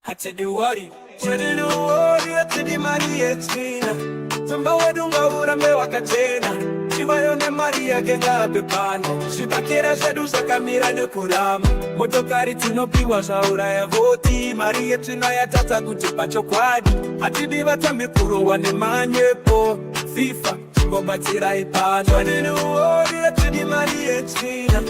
Hatiduwari, chediduwari, hatidimari China. Zimbabwe dunga urambe wakachena. Chibayone Maria genga bepano. Shibakira shedu sakamira nekurama. Motokari tunopiwa shaura ya voti. Maria tunayatata kutipa chokwadi. Hatidiva tamikuru wane manyepo. Fifa, chimbobatira ipano. Chediduwari, hatidimari China.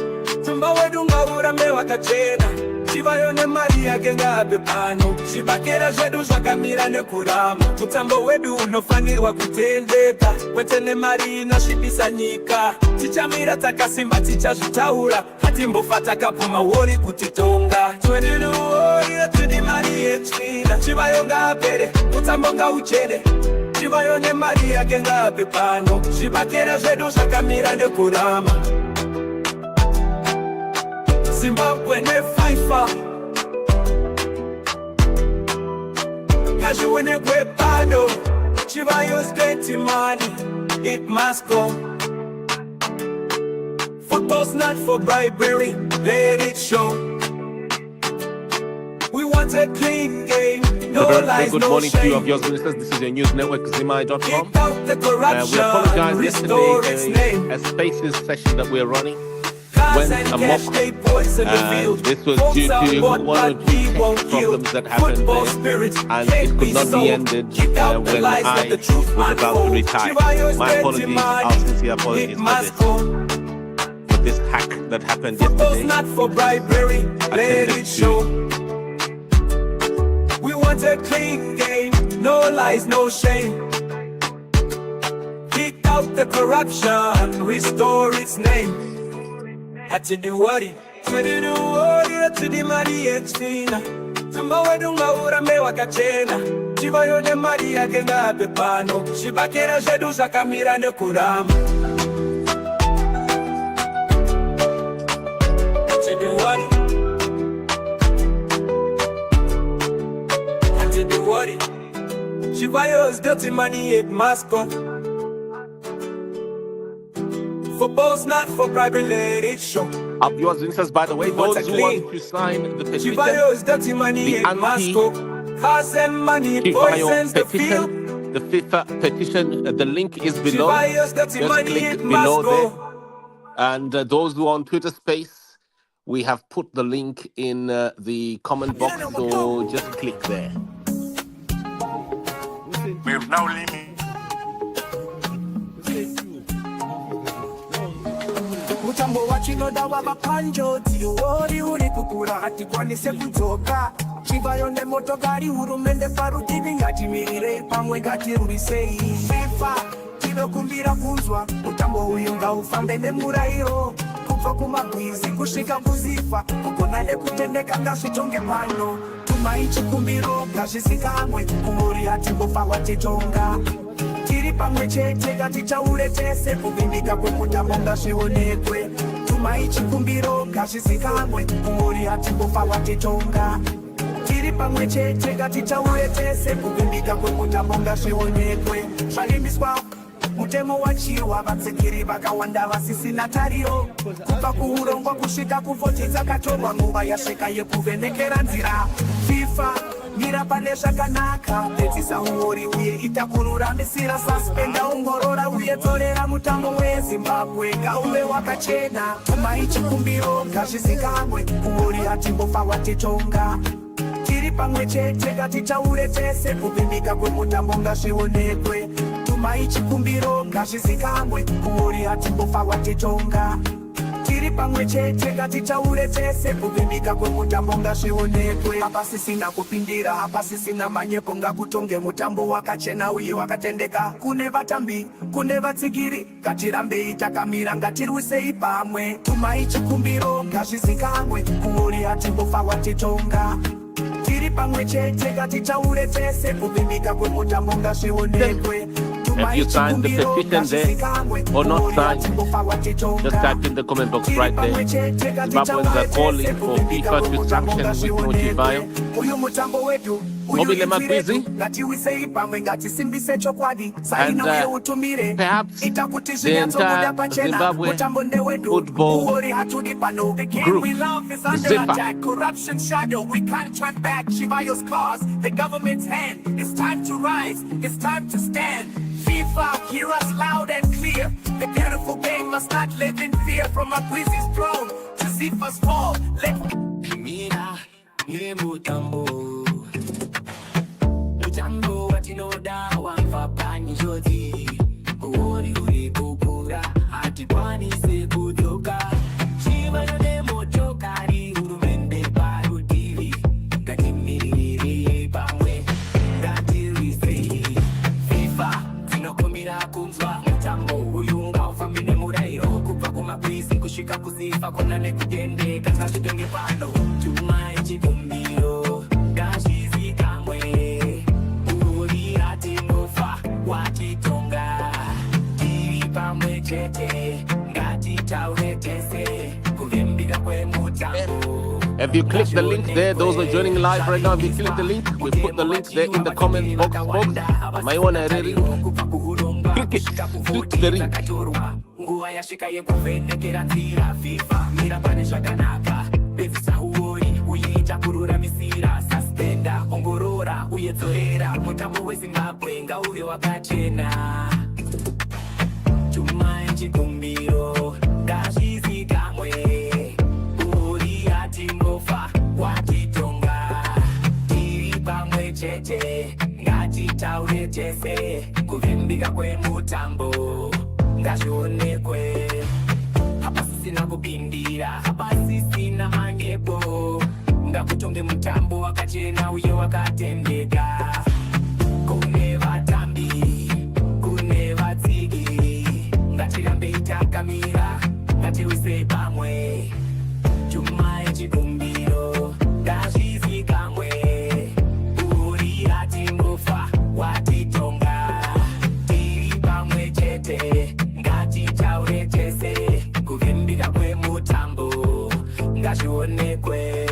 Zimbabwe dunga urambe wakachena. Chibayone Maria genga bepano. Shibakira shedu zvakamira nekurama. Mutambo wedu unofanirwa kutendeka. Wetene mari inoshibisa nyika. Tichamira takasimba tichazvitaura. Hatimbofa takapuma wori kutitonga. Twediduwori atidi mari yetsvina. Chibayonga apere, mutambo ngauchene. Chibayone Maria genga bepano. Shibakira shedu zvakamira nekurama. Zimbabwe ne Fifa Kajuwene kwepado Chivayo's dirty money It must go. Football's not for bribery, let it show. We want a clean game, no lies, good no morning shame. to you of yours ministers. This is your news network, Zima.com. Kick out the corruption, We apologize restore its name. yesterday, a spaces session that we're running Cars went and amok, cash, they poison the field. this was Folks due are to bought, one or but two we won't problems kill. that happened Football there, spirit and can't it could not be sold. ended Kick out the when lies, I let the truth was about to unfold. retire. Chivayo's My dirty apologies, money, our sincere apologies it for must this, go. for this hack that happened Football's yesterday. not for bribery, let it show. We want a clean game, no lies, no shame. Kick out the corruption, restore its name. Hatiduwari, hatidimari China. Zimbabwe dunga urambe wakachena. Chibayone Maria genga bepano. Shibakira shedu zvakamira nekurama. Hatiduwari, Chivayo's dirty money, it must go. Football's not for bribery, let it show. Of yours ministers, by the way, those who want to sign the petition, Chivayo's dirty money, it must go. Cars and money poisons the field. the FIFA petition, the link is below. Chivayo's dirty Just money, click it below must there. go. And those who are on Twitter Space, we have put the link in the comment box, so just click there. We have now limited. Mutambo wachinoda wamapanjo tiwori uri kukura hatikwanise kudzoka. Chivayone motokari hurumende parutivi ngatimirire pamwe ngatirwisei. Fifa tinokumbira kunzwa mutambo uyu ngaufambe nemurayiro. Kubva kuMagwizi kusvika kuZifa kugona nekutendeka ngazvitonge pano. Tumai chikumbiro ngazvizikamwe kumuri hatimbofa watitonga. Tiri pamwe chete ngatichaure tese kuvimbika kwemutambo ngazvionekwe. Tumai chikumbiro ngazvizikamwe kumuri hatimbofa watitonga. Tiri pamwe chete ngatichaure tese kuvimbika kwemutambo ngazvionekwe. Zvalimbiswa mutemo wachiwa vatsigiri vakawanda vasisina tariro. Kubva kuurongwa kusvika kuvhoti dzakatorwa nguva yasvika yekuvhenekera nzira. FIFA mira pane zvakanaka, pedzisa uori uye ita kururamisira. Suspenda ongorora uye torera mutambo weZimbabwe ngauve wakachena. Tumai chikumbiro ngazvizikamwe uori hatimbofa watitonga. Tiri pamwe chete ngatichaure tese kuvimbika kwemutambo ngazvionekwe. tumai chikumbiro ngazvizikamwe kuori hatimbofa watitonga tiri pamwe chete ngatitaure tese kuvimbika kwemutambo ngazvionekwe hapasisina kupindira hapasisina manyepo ngakutonge mutambo wakachena uye wakatendeka kune vatambi kune vatsigiri ngatirambei takamira ngatirwisei pamwe tumai chikumbiro ngazvizikamwe kuori hatimbofa watitonga tiri pamwe chete ngatitaure tese kuvimbika kwemutambo ngazvionekwe. Have you signed the petition there or not signed? Just type in the comment box right there. Zimbabweans are calling for FIFA to sanction Wicknell. Mobile Magwizi. And perhaps the entire Zimbabwe football group, Zifa. Corruption shadow, we can't turn back Shivayo's cause. The government's hand, it's time to rise, it's time to stand. Fifa, hear us loud and clear. The beautiful game must not live in fear. From Magwizi's throne to Zifa's fall. Mira, mutambo. Mutambo watinoda wamfapani jodi. Uori uri kukura, atipwanise kutoka. Chiva yode motokari urumende parutivi. Gatimiri pamwe, gatirisei. Fifa, tinokumira kumva mutambo uyunga ufambine murairo kubva kumagwizi kusvika kuzifa kona nekudende kana zvidonge pano tumai chikumbiro ngazvizikamwe uri hatingofa watitonga tiri pamwe chete ngatitaure tese kuvimbika kwemutambo. Have you clicked the link there? Those are joining live right now. Have you clicked the link? We put the link there in the comment box, folks. My one I really click it. Click the link. Nguwa yashika yekuvenekera nzira FIFA mira pane zvakanaka bevisa uori uyeita kurura misira suspenda ongorora uyedzorera mutambo weZimbabwe ngauve wakachena tumai chikumbiro ngazvizikamwe uri hatingofa watitonga tiri pamwe chete ngatitaure tese kuvimbika kwemutambo ngazvionekwe hapasisina kupindira hapasisina manyepo ngakutonge mutambo wakachena uye wakatendeka kune vatambi kune vatsigi ngatirambei takamira ngatiwise pamwe tumai chikumbiro ngazvizikamwe uri hatingofa watitonga tiri pamwe chete ngatitaure tese kuvimbika kwemutambo ngazvionekwe.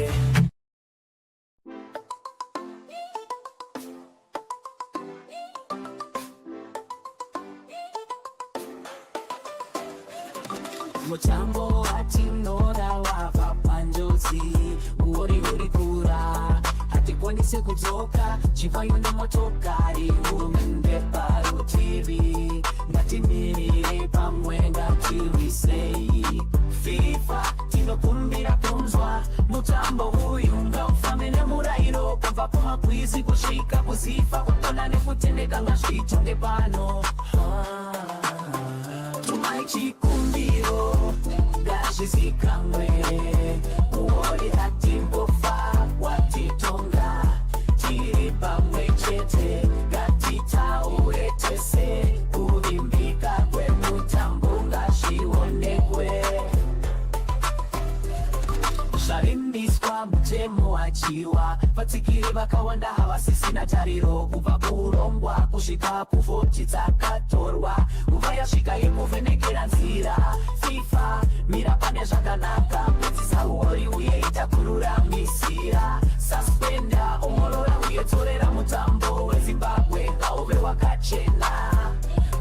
Mutambo watinoda wava panjodzi uori uri kura hatikwanise kudzoka chivayo nemotokari hurumende parutivi ngatimirire pamwe ngatirwisei FIFA tinokumbira kunzwa mutambo uyu ngaufambe nemurayiro kubva kumagwizi kusvika kuzifa kukona nekutendeka ngazvitonge pano tumai chikumbiro ngazvizikamwe uori hatimbofa watitonga tiri pamwe chete ngatitaure tese kuvimbika kwemutambo ngazvionekwe zvavimbiswa mutemo wachiwa vatsikiri vakawanda havasisina tariro kubva kurongwa kusvika kuvhoti dzakatorwa nguva yasvika yekuvhenekera nzira FIFA mira pane zvakanaka kudzisa uori uye ita kururamisira suspenda ongorora uye dzorera mutambo weZimbabwe ngauve wakachena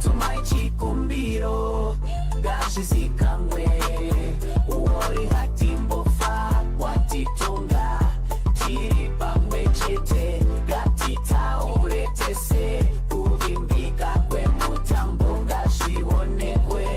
tumai chikumbiro ngazvizikamwe uori hatimbofa watitonga tiri pamwe chete ngatitaure tese kuvimbika kwemutambo ngazvionekwe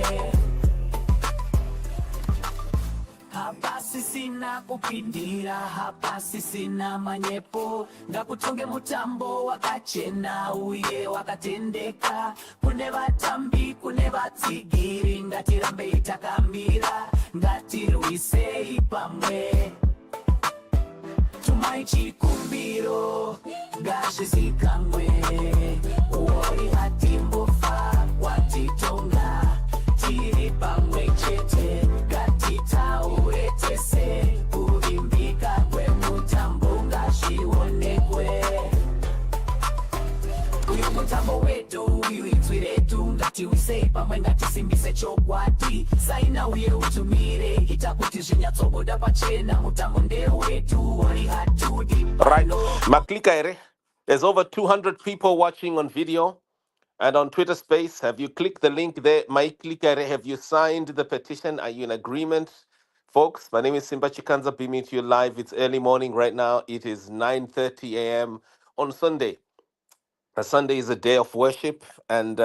hapasisina kupindira hapa sisina manyepo ngakutonge mutambo wakachena uye wakatendeka kune vatambi kune vatsigiri ngatirambe itakambira ngatirwisei pamwe tumai chikumbiro ngazvizikamwe uori hatimbofa watitonga tiri pamwe chete ngatitaure tese kuvimbika kwemutambo ngazvionekwe uyu mutambo wedu uyu inzwi redu ngatiwisei pamwe ngatisimbise chokwadi saina uye utumire ita kuti zvinyatsobuda pachena mutambo ndewedu ori hatudi Right. Maklika ere. There's over 200 people watching on video and on Twitter Space. Have you clicked the link there? Maklika ere, have you signed the petition? Are you in agreement? Folks, my name is Simba Chikanza, beaming to you live. It's early morning right now. It is 9:30 a.m. on Sunday. Sunday is a day of worship, and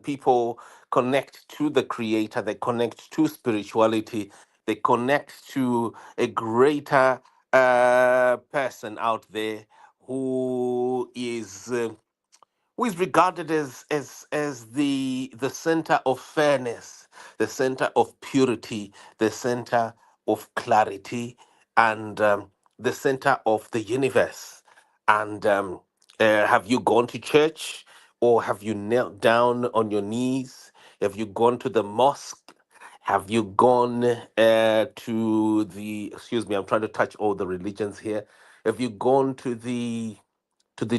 people connect to the Creator. They connect to spirituality. They connect to a greater person out there who is regarded as the center of fairness, the center of purity, the center of clarity, and the center of the universe. And have you gone to church, or have you knelt down on your knees? Have you gone to the mosque? Have you gone to the, excuse me, I'm trying to touch all the religions here. Have you gone to the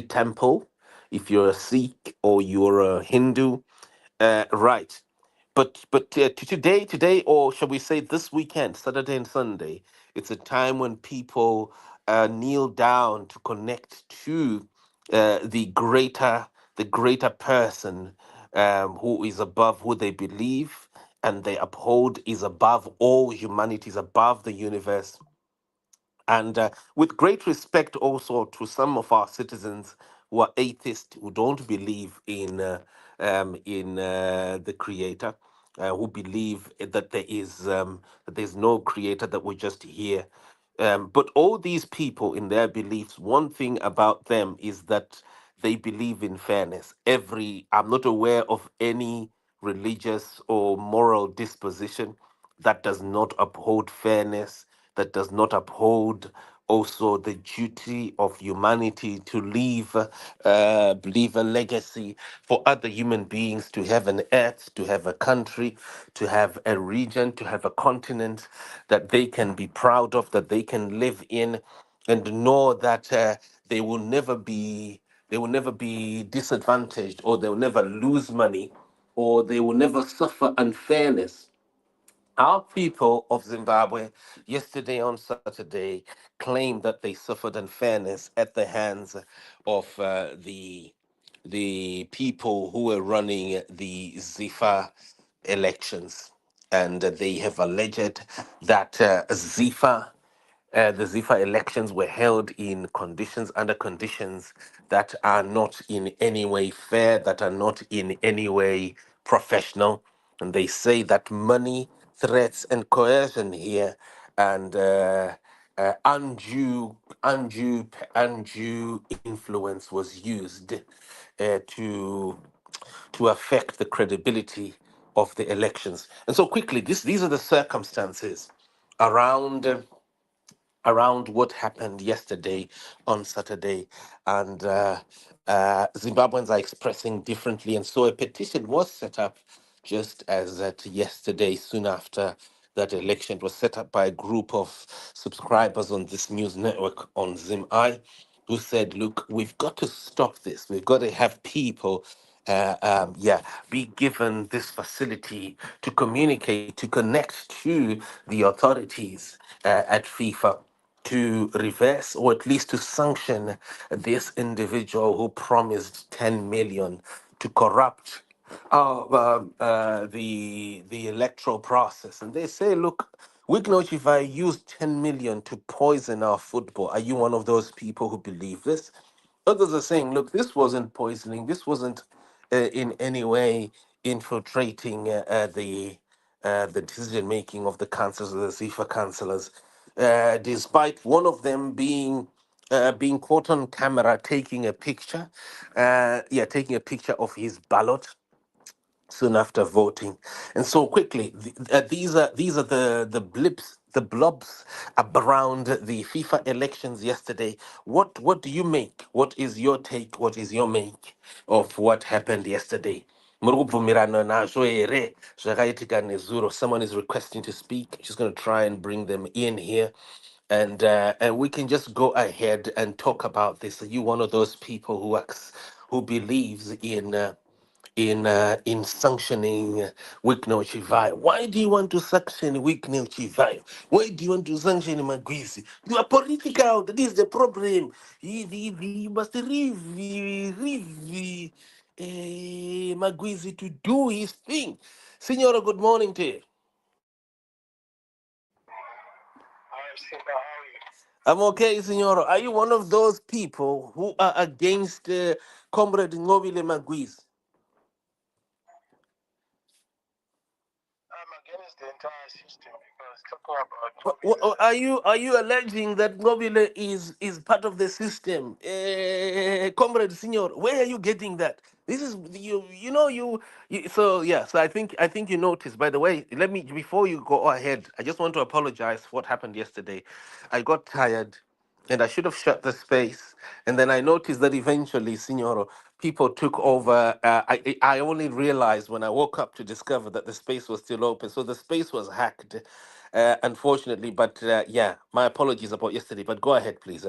temple, if you're a Sikh or you're a Hindu, right? Today, or shall we say this weekend, Saturday and Sunday, it's a time when people kneel down to connect to the greater person who is above who they believe and they uphold, is above all humanity, is above the universe. And with great respect also to some of our citizens who are atheists, who don't believe in the Creator, who believe that there's no Creator, that we're just here. But all these people, in their beliefs, one thing about them is that they believe in fairness. I'm not aware of any religious or moral disposition that does not uphold fairness, that does not uphold also the duty of humanity to leave a legacy for other human beings, to have an earth, to have a country, to have a region, to have a continent that they can be proud of, that they can live in, and know that they will never be disadvantaged, or they will never lose money, or they will never suffer unfairness. Our people of Zimbabwe, yesterday on Saturday, claimed that they suffered unfairness at the hands of the people who were running the Zifa elections, and they have alleged that the Zifa elections were held in conditions, under conditions that are not in any way fair, that are not in any way professional. And they say that money, threats, and coercion here, and undue influence was used to affect the credibility of the elections. And so quickly, these are the circumstances around what happened yesterday on Saturday, and Zimbabweans are expressing differently, and so a petition was set up just as that yesterday, soon after that election, was set up by a group of subscribers on this news network on ZimI, who said, look, we've got to stop this. We've got to have people be given this facility to communicate, to connect to the authorities at FIFA, to reverse or at least to sanction this individual who promised 10 million to corrupt the electoral process. And they say, look, Wicknow, if I used 10 million to poison our football, are you one of those people who believe this? Others are saying, look, this wasn't poisoning. This wasn't in any way infiltrating the decision making of the councillors, the Zifa councillors. despite one of them being caught on camera taking a picture, taking a picture of his ballot soon after voting. And so quickly, these are the blips, the blobs around the FIFA elections yesterday. What do you make? What is your take? What is your make of what happened yesterday? Muri kubvumirana nazvo here zvakaitika nezuro? Someone is requesting to speak. Just going to try and bring them in here, and we can just go ahead and talk about this. Are you one of those people who believes in sanctioning Wicknell Chivayo? Why do you want to sanction Wicknell Chivayo? Why do you want to sanction Magwizi? You are political. That is the problem. He must leave Magwizi to do his thing. Signora, good morning to you. I'm okay, Signora. Are you one of those people who are against Comrade Ngobile Magwizi? I'm against the entire system because talking about Are you alleging that Ngobile is part of the system, Comrade Signor? Where are you getting that? This is so I think you noticed. By the way, let me, before you go ahead, I just want to apologize for what happened yesterday. I got tired and I should have shut the space. And then I noticed that eventually, Signoro, people took over. I only realized when I woke up to discover that the space was still open. So the space was hacked, unfortunately. But yeah, my apologies about yesterday. But go ahead, please.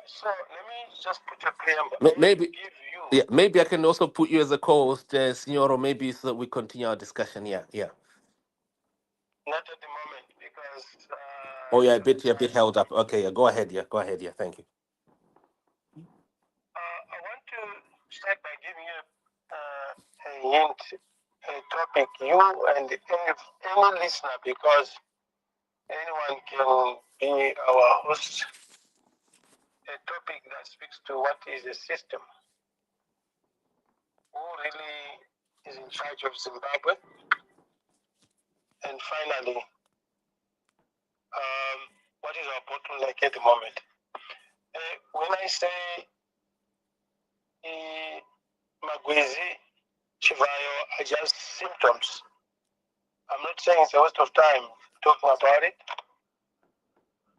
so let me just put a preamble. Maybe. Give you Yeah, maybe I can also put you as a co-host, Signoro, maybe so that we continue our discussion. Yeah. not at the moment because Oh, yeah, a bit held up. Okay, yeah, go ahead. Yeah, thank you. I want to start by giving you a hint, a topic, you and any listener, because anyone can be our host, a topic that speaks to what is the system, who really is in charge of Zimbabwe, and finally, what is our bottleneck at the moment. When I say Magwizi, Chivayo are just symptoms, I'm not saying it's a waste of time talking about it,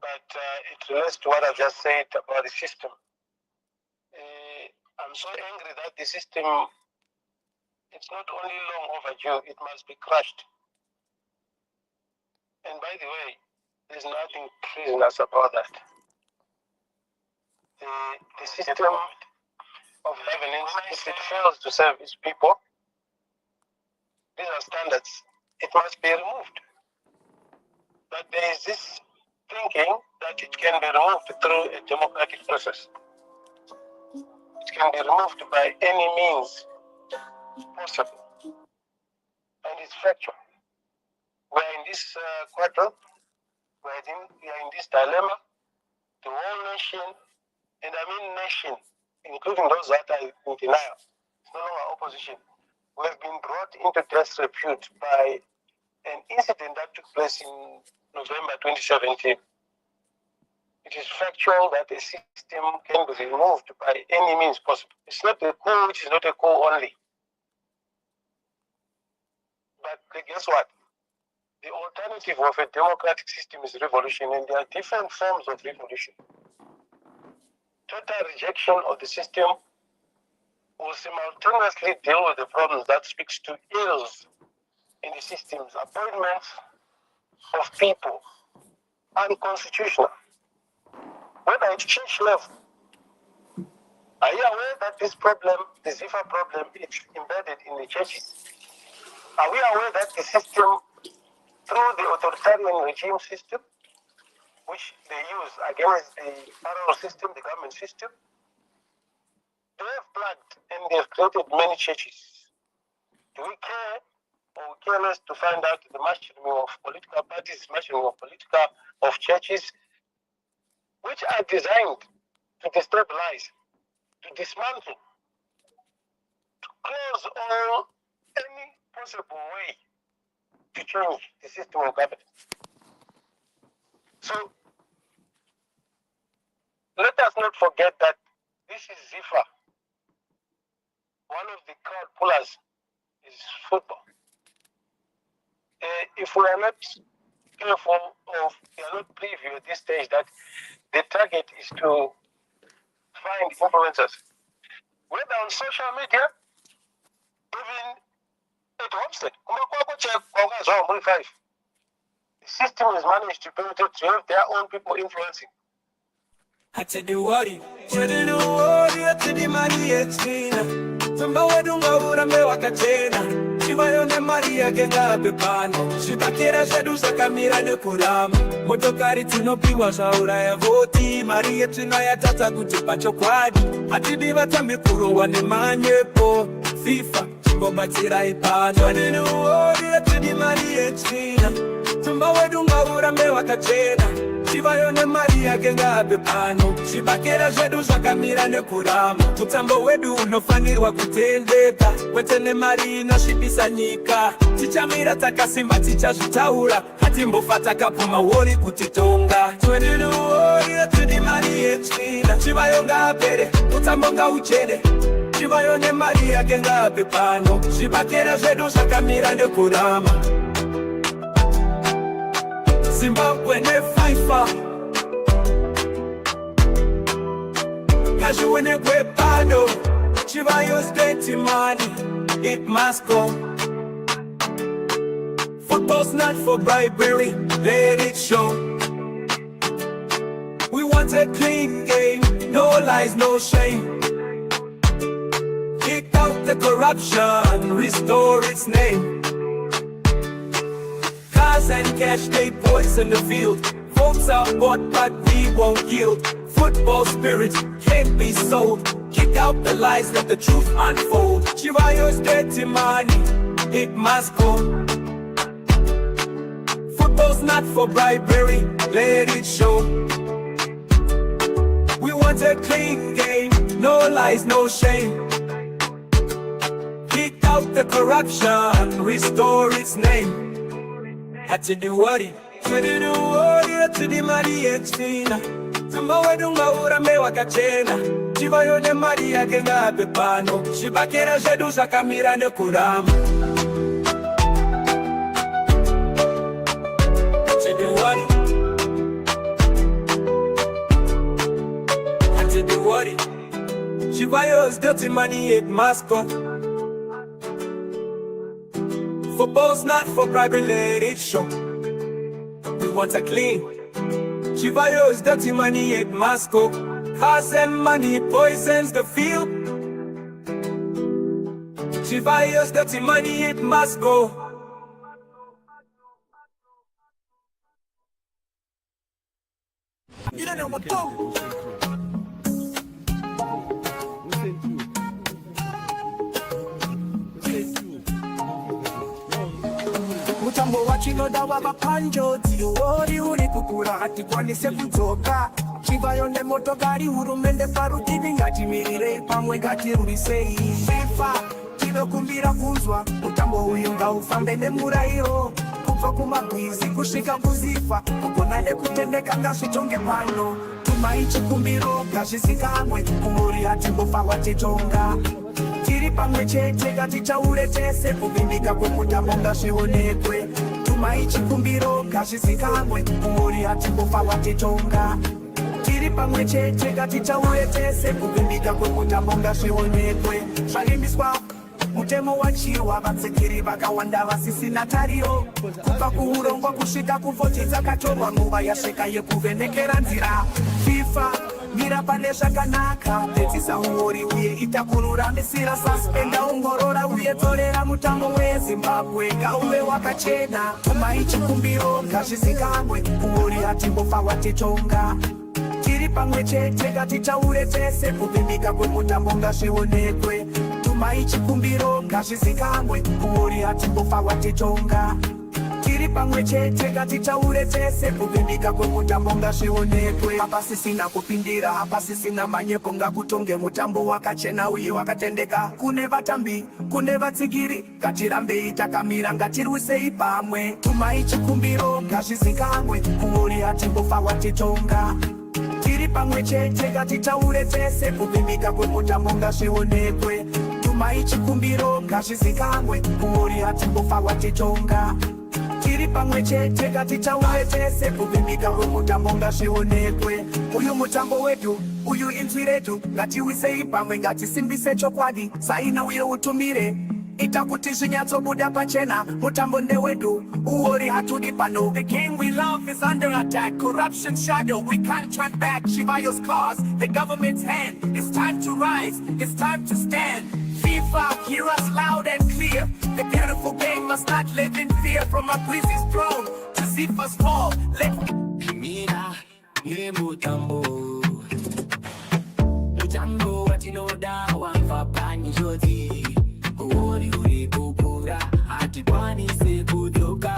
but it relates to what I've just said about the system. I'm so angry that the system, it's not only long overdue, it must be crushed. And by the way, there's nothing treasonous about that. The system of governance, if it fails to serve its people, these are standards, it must be removed. But there is this thinking that it can be removed through a democratic process. It can be removed by any means possible. And it's factual. We are in this quadrant, we are in this dilemma. The whole nation, and I mean nation, including those that are in denial, it's no longer opposition, we have been brought into disrepute by an incident that took place in November 2017. It is factual that a system can be removed by any means possible. It's not a coup, which is not a coup only. But guess what? The alternative of a democratic system is revolution, and there are different forms of revolution. Total rejection of the system will simultaneously deal with the problems that speaks to ills in the systems, appointments of people, unconstitutional. Whether it's church level, are you aware that this problem, the Zifa problem, is embedded in the churches? Are we aware that the system, through the authoritarian regime system, which they use against the parallel system, the government system, they have plugged and they have created many churches. Do we care or we care less to find out the mushrooming of political parties, mushrooming of churches, which are designed to destabilize, to dismantle, to close any possible way to change the system of government? So let us not forget that this is Zifa. One of the crowd pullers is football. If we are not careful or we are not preview at this stage that the target is to find influencers, whether on social media, even at Homestead. The system has managed to penetrate to have their own people influencing. I tell you what, I tell the money extina. Zimbabwe dunga urame wakachena. Chivayone Maria genga pepano. Shibakera shadusa kamira nekurama. Motokari tunopiwa shaura ya voti. Maria tunayatata kutipa chokwadi. Atidiva tamikuruwa ne manyepo. Fifa, chimbobatira ipano. I tell the money extina. Zimbabwe dunga urame wakachena. Chivayone Maria genga pepano. Shibakera shadusa kamira nekurama. Mutambo wedu unofanirwa kutendeka. Wetene mari na shibisa nyika. Tichamira takasimba tichazvitaura. Hatimbofata kapuma wori kutitonga. Tweni mari extina. Chivayonga apere, utambonga uchede. Chivayone Maria genga pepano. Shibakera shadusa kamira nekurama. Zimbabwe ne Fifa. Kajuwe ne kwepado. Chivayo's dirty money, it must go. Football's not for bribery, let it show. We want a clean game, no lies, no shame. Kick out the corruption, restore its name. Cars and cash, they poison the field. Votes are bought, but we won't yield. Football spirit can't be sold. Kick out the lies, let the truth unfold. Chivayo's dirty money, it must go. Football's not for bribery, let it show. We want a clean game, no lies, no shame. Kick out the corruption, restore its name. Had to do what it, to the money extina. Zimbabwe dunga urame wakachena. Chivayone Maria genga pepano. Shibakera shadusa kamira nekurama. Chidiwari, Chidiwari. Chivayo's dirty money, it must go. Football's not for bribery, let it show. We want a clean. Chivayo's dirty money, it must go. Cars and money poisons the field. Chivayo's dirty money, it must go. You don't know what to do. Mutambo wachinoda wabapanjo. Tiwori uri kukura hati kwanise kutoka. Chivayone motokari hurumende parutivi ngatimirire pamwe ngatirurisei. Zifa tinokumbira kuzwa mutambo uyu ngaufambe nemurayiro. Kubva kuMagwizi kusvika kuZifa, kugona nekutendeka ngazvitonge pano. Tumai chikumbiro ngazvizikanwe, kumuri hatimbofa watitonga. Tiri pamwe chete ngatichaure tese, kuvimbika kwemutambo ngazvionekwe. Tumai chikumbiro ngazvizikanwe, kumuri hatimbofa watitonga. Tiri pamwe chete ngatichaure tese, kuvimbika kwemutambo ngazvionekwe. Zvalimbiswa mutemo wachiwa, vatsigiri vakawanda vasisina tariro. Kubva kuurongwa kusvika kuvhoti dzakatorwa, nguva yasvika yekuvhenekera nzira. Fifa mira pane zvakanaka, pedzisa uori uye ita kururamisira. Suspenda ongorora uye torera mutambo weZimbabwe ngauve wakachena. Tumai chikumbiro ngazvizikanwe, uori hatimbofa watitonga. Tiri pamwe chete ngatichaure tese, kuvimbika kwemutambo ngazvionekwe. Tumai chikumbiro ngazvizikanwe, uori hatimbofa watitonga. Tiri tiri pamwe chete ngatitaure tese kuvimbika kwemutambo ngazvionekwe. Hapasisina kupindira, hapasisina manyepo, ngakutonge mutambo wakachena uye wakatendeka. Kune vatambi, kune vatsigiri, ngatirambei takamira, ngatirwisei pamwe. Tumai chikumbiro ngazvizikanwe, kuori hatimbofa watitonga. Tiri pamwe chete ngatitaure tese kuvimbika kwemutambo ngazvionekwe. Tumai chikumbiro ngazvizikanwe, kuori hatimbofa watitonga. Tiri pamwe chete ngatitaure tese kuvimbika kwemutambo ngazvionekwe. Uyu mutambo wedu, uyu inzwi redu, ngatiwisei pamwe, ngatisimbise chokwadi, saina uye utumire. Ita kuti zvinyatsobuda pachena, mutambo ndewedu, uori hatudi pano. The king we love is under attack, corruption shadow, we can't turn back. Shivayo's cause, the government's hand. It's time to rise, it's time to stand. Fifa, hear us loud and clear. The beautiful game must not live in fear. From Magwizi's throne to Zifa's fall, Mina, mutambo. Mutambo watinoda wamfapani joti. Kuori uri kukura, hatikwanise kutoka.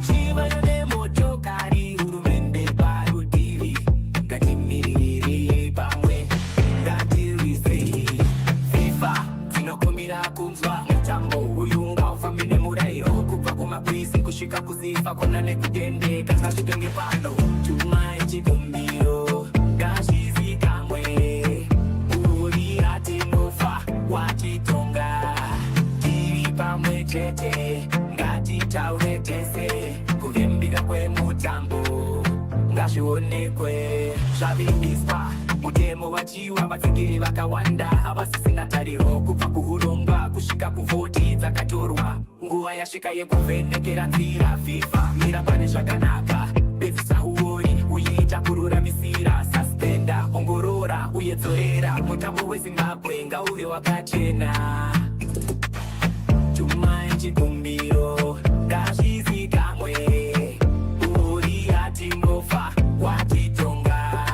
Shiva yone motokari, hurumende parutivi. Ngatimirire pamwe, ngatirisei. Fifa, tinokumira kunzwa mutambo uyu ngaufambire murairo. Kubva kuMagwizi kusvika kuZifa, kona nekutendeka, ngazvitonge pano. Tumai chikumbiro, ngazvizikamwe. Uri hatimbofa watitonga. Tiri pamwe chete ngatitaure tese kuvimbika kwemutambo ngazvionekwe. Zvavimbiswa mutemo wachiwa, vatsigiri vakawanda havasisina tariro. Kubva kuurongwa kusvika kuvhoti dzakatorwa, nguva yasvika yekuvhenekera nzira. Fifa, mira pane zvakanaka, pedzisa uori uyeita kururamisira. Suspenda, ongorora uye dzorera, mutambo weZimbabwe ngauve wakachena. Tumai chikumbiro ngazvizikamwe, uri hatimbofa watitonga.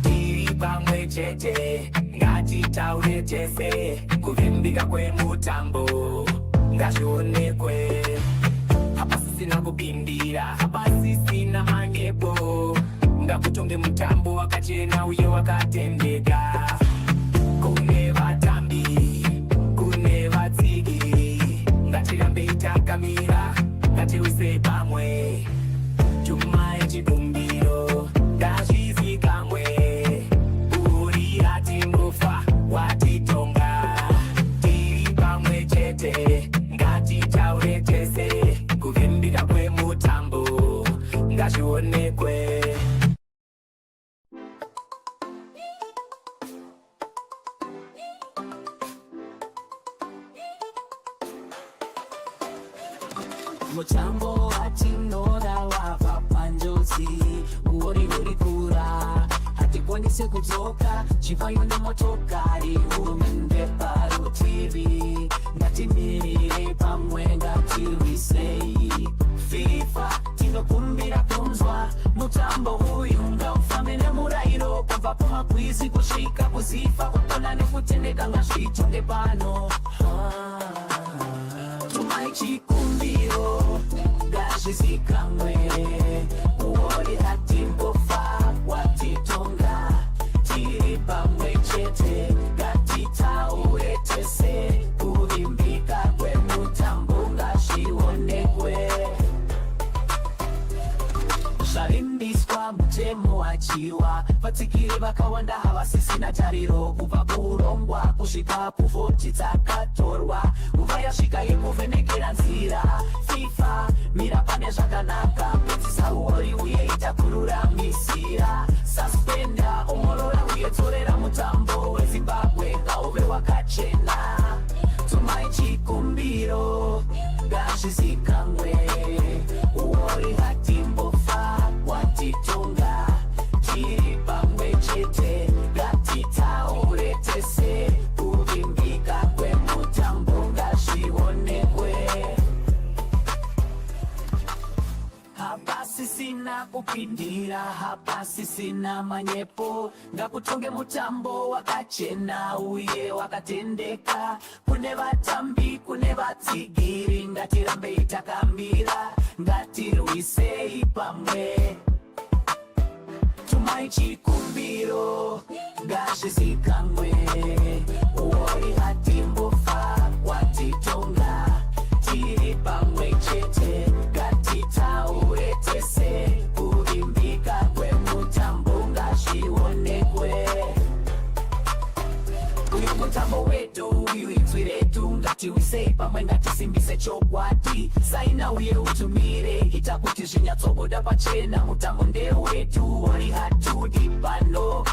Tiri pamwe chete ngatitaure tese kuvimbika kwemutambo ngazvionekwe. Hapasisina kupindira, hapasisina manyepo, ngakutonge mutambo wakachena uye wakatendeka. Kune vatambi, kune vatsigiri, ngatirambei takamira, ngatiwisei pamwe. Tumai chikumbiro ngazvizikamwe, uri hatimbofa watitonga. Tiri pamwe chete ngatitaure tese kuvimbika kwemutambo ngazvionekwe. Mutambo watinoda wava panjodzi, uori uri kura, hatikwanise kudzoka. Chivayo nemotokari, hurumende parutivi, ngatimirire pamwe, ngatirwisei. Fifa, tinokumbira kunzwa mutambo uyu ngaufambe nemurayiro. Kubva kuMagwizi kusvika kuZifa, kukona nekutendeka ngazvitonge pano. Tumai chikumbiro ngazvizikamwe, uori hatimbofa watitonga. Tiri pamwe chete ngatitaure tese kuvimbika kwemutambo ngazvionekwe. Zvavimbiswa mutemo wachiwa, vatsigiri vakawanda havasisina tariro. Kubva kuurongwa kusvika kuvhoti dzakatorwa, nguva yasvika yekuvhenekera nzira. Fifa, mira pane zvakanaka, pedzisa uori uye ita kururamisira. Suspenda, ongorora uye dzorera mutambo weZimbabwe ngauve wakachena. Tumai chikumbiro ngazvizikamwe, uori hatimbofa watitonga. Tiri pamwe chete ngatitaure tese kuvimbika kwemutambo ngazvionekwe. Hapasisina kupindira, hapasisina manyepo, ngakutonge mutambo wakachena uye wakatendeka. Kune vatambi, kune vatsigiri, ngatirambei takamira, ngatirwisei pamwe. Tumai chikumbiro ngazvizikanwe, wori hatimbofa watitonga, tiri pamwe chete ngatitaure tese, kuvimbika kwemutambo ngazvionekwe. Uyu mutambo wedu, uyu inzwi redu, ngatiwisei pamwe ngatisimbise chokwadi, saina uye utumire, ita kuti zvinyatsobuda pachena, mutambo ndewedu, wori hatudi pano.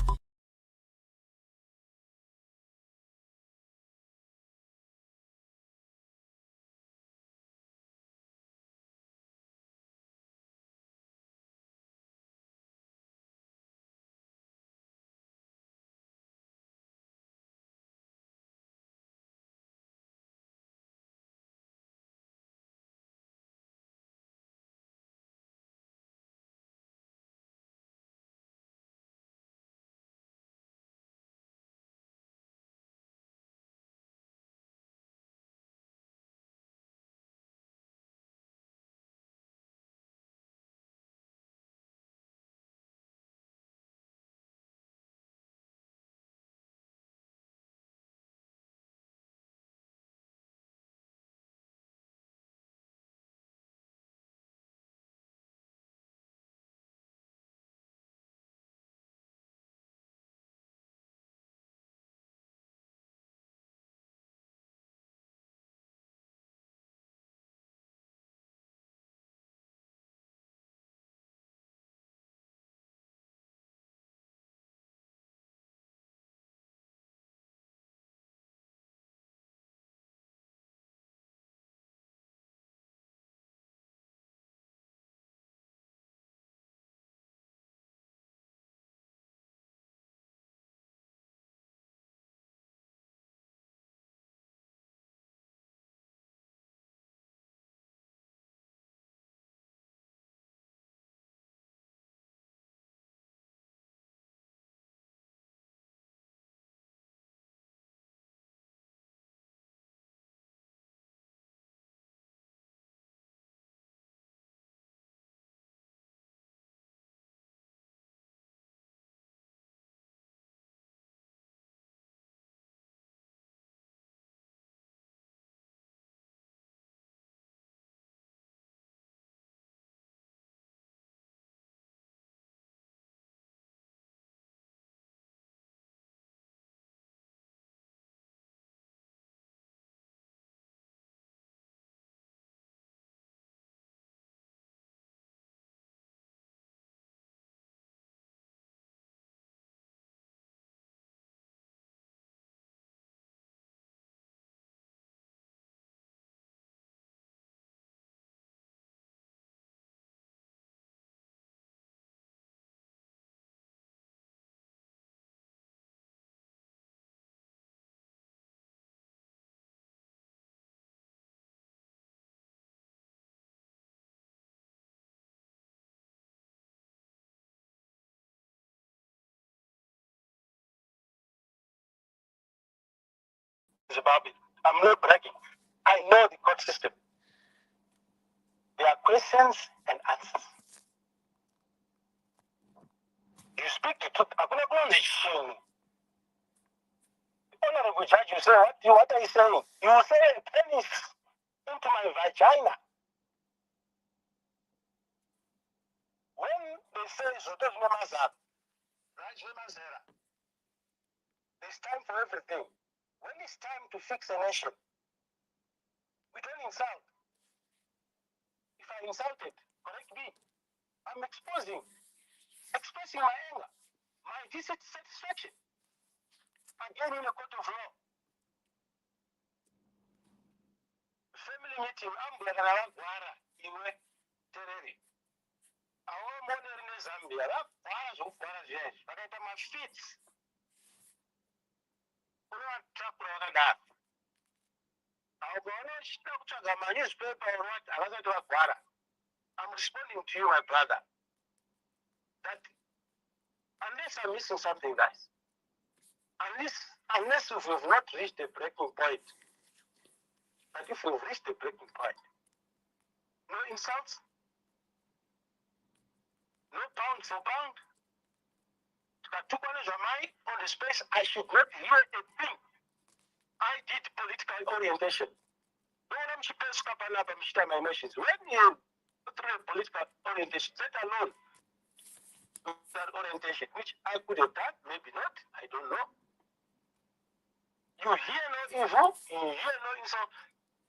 Zimbabwe. I'm not bragging. I know the court system. There are questions and answers. You speak to truth. Honorable judge, you say, what are you saying? You say a penis into my vagina. When they say there's time for everything. When it's time to fix a nation, we don't insult. If I insulted, correct me. I'm expressing my anger, my dissatisfaction. Again in a court of law. Family meeting, I'm going to Guara, Iwe, Tereri. I want more in Zambia. That's of Guara, yes. But at my feet, I'm responding to you, my brother, that unless I'm missing something, guys, unless if we've not reached the breaking point, but if we've reached the breaking point, no insults, no pound for pound. On the space, I should not hear a thing. I did political orientation. When my emotions, when you through political orientation, let alone that orientation, which I could have done, maybe not, I don't know. You hear no evil, you hear no insult,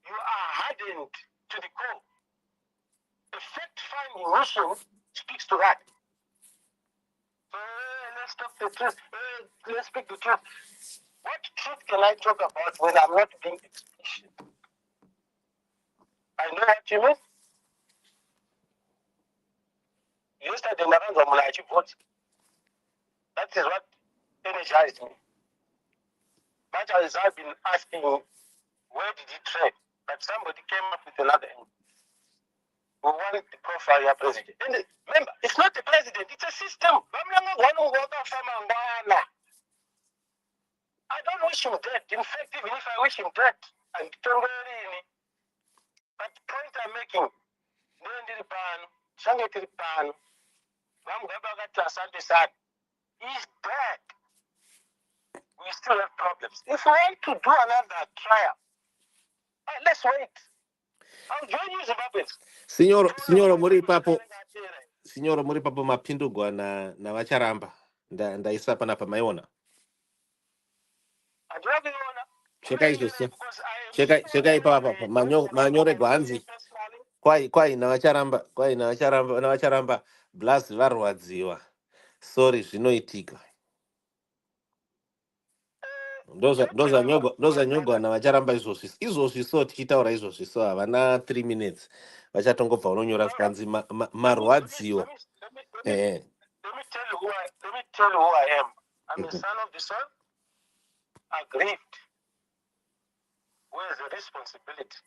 you are hardened to the core. The fact-finding mission speaks to that. Let's talk the truth. Let's speak the truth. What truth can I talk about when I'm not being explicit? I know what you mean. Yesterday, that is what energized me. But as I've been asking, where did he trade? But somebody came up with another end. We want the profile of president. And remember, it's not the president, it's a system. I don't wish him dead. In fact, even if I wish him dead, and but the point I'm making, he's dead. We still have problems. If we want to do another trial, let's wait. I'll join you, Zimbabweans. Signor Muripapo mapindugwa na vacharamba ndaisa panapa maiona cheka ipapa manyore gwanzi kwai na vacharamba blast varwadziwa sorry zvinoitika ndoza nyogwa na vacharamba izvozvi so tichitaura izvozvi so havana 3 minutes vachatongobva unonyora zvanzi marwadziwa. Let me tell you who I am. I'm a son of the sun, aggrieved, who has a responsibility,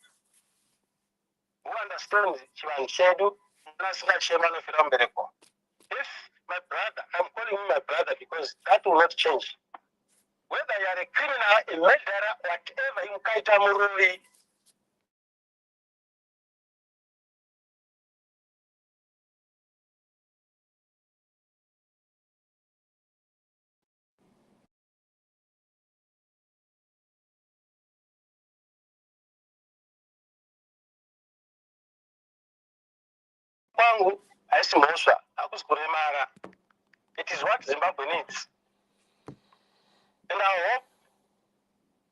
who understands Chivanshedu, if my brother, I'm calling him my brother because that will not change. Whether you are a criminal, a murderer, whatever, you kaita mururi. It is what Zimbabwe needs. And I hope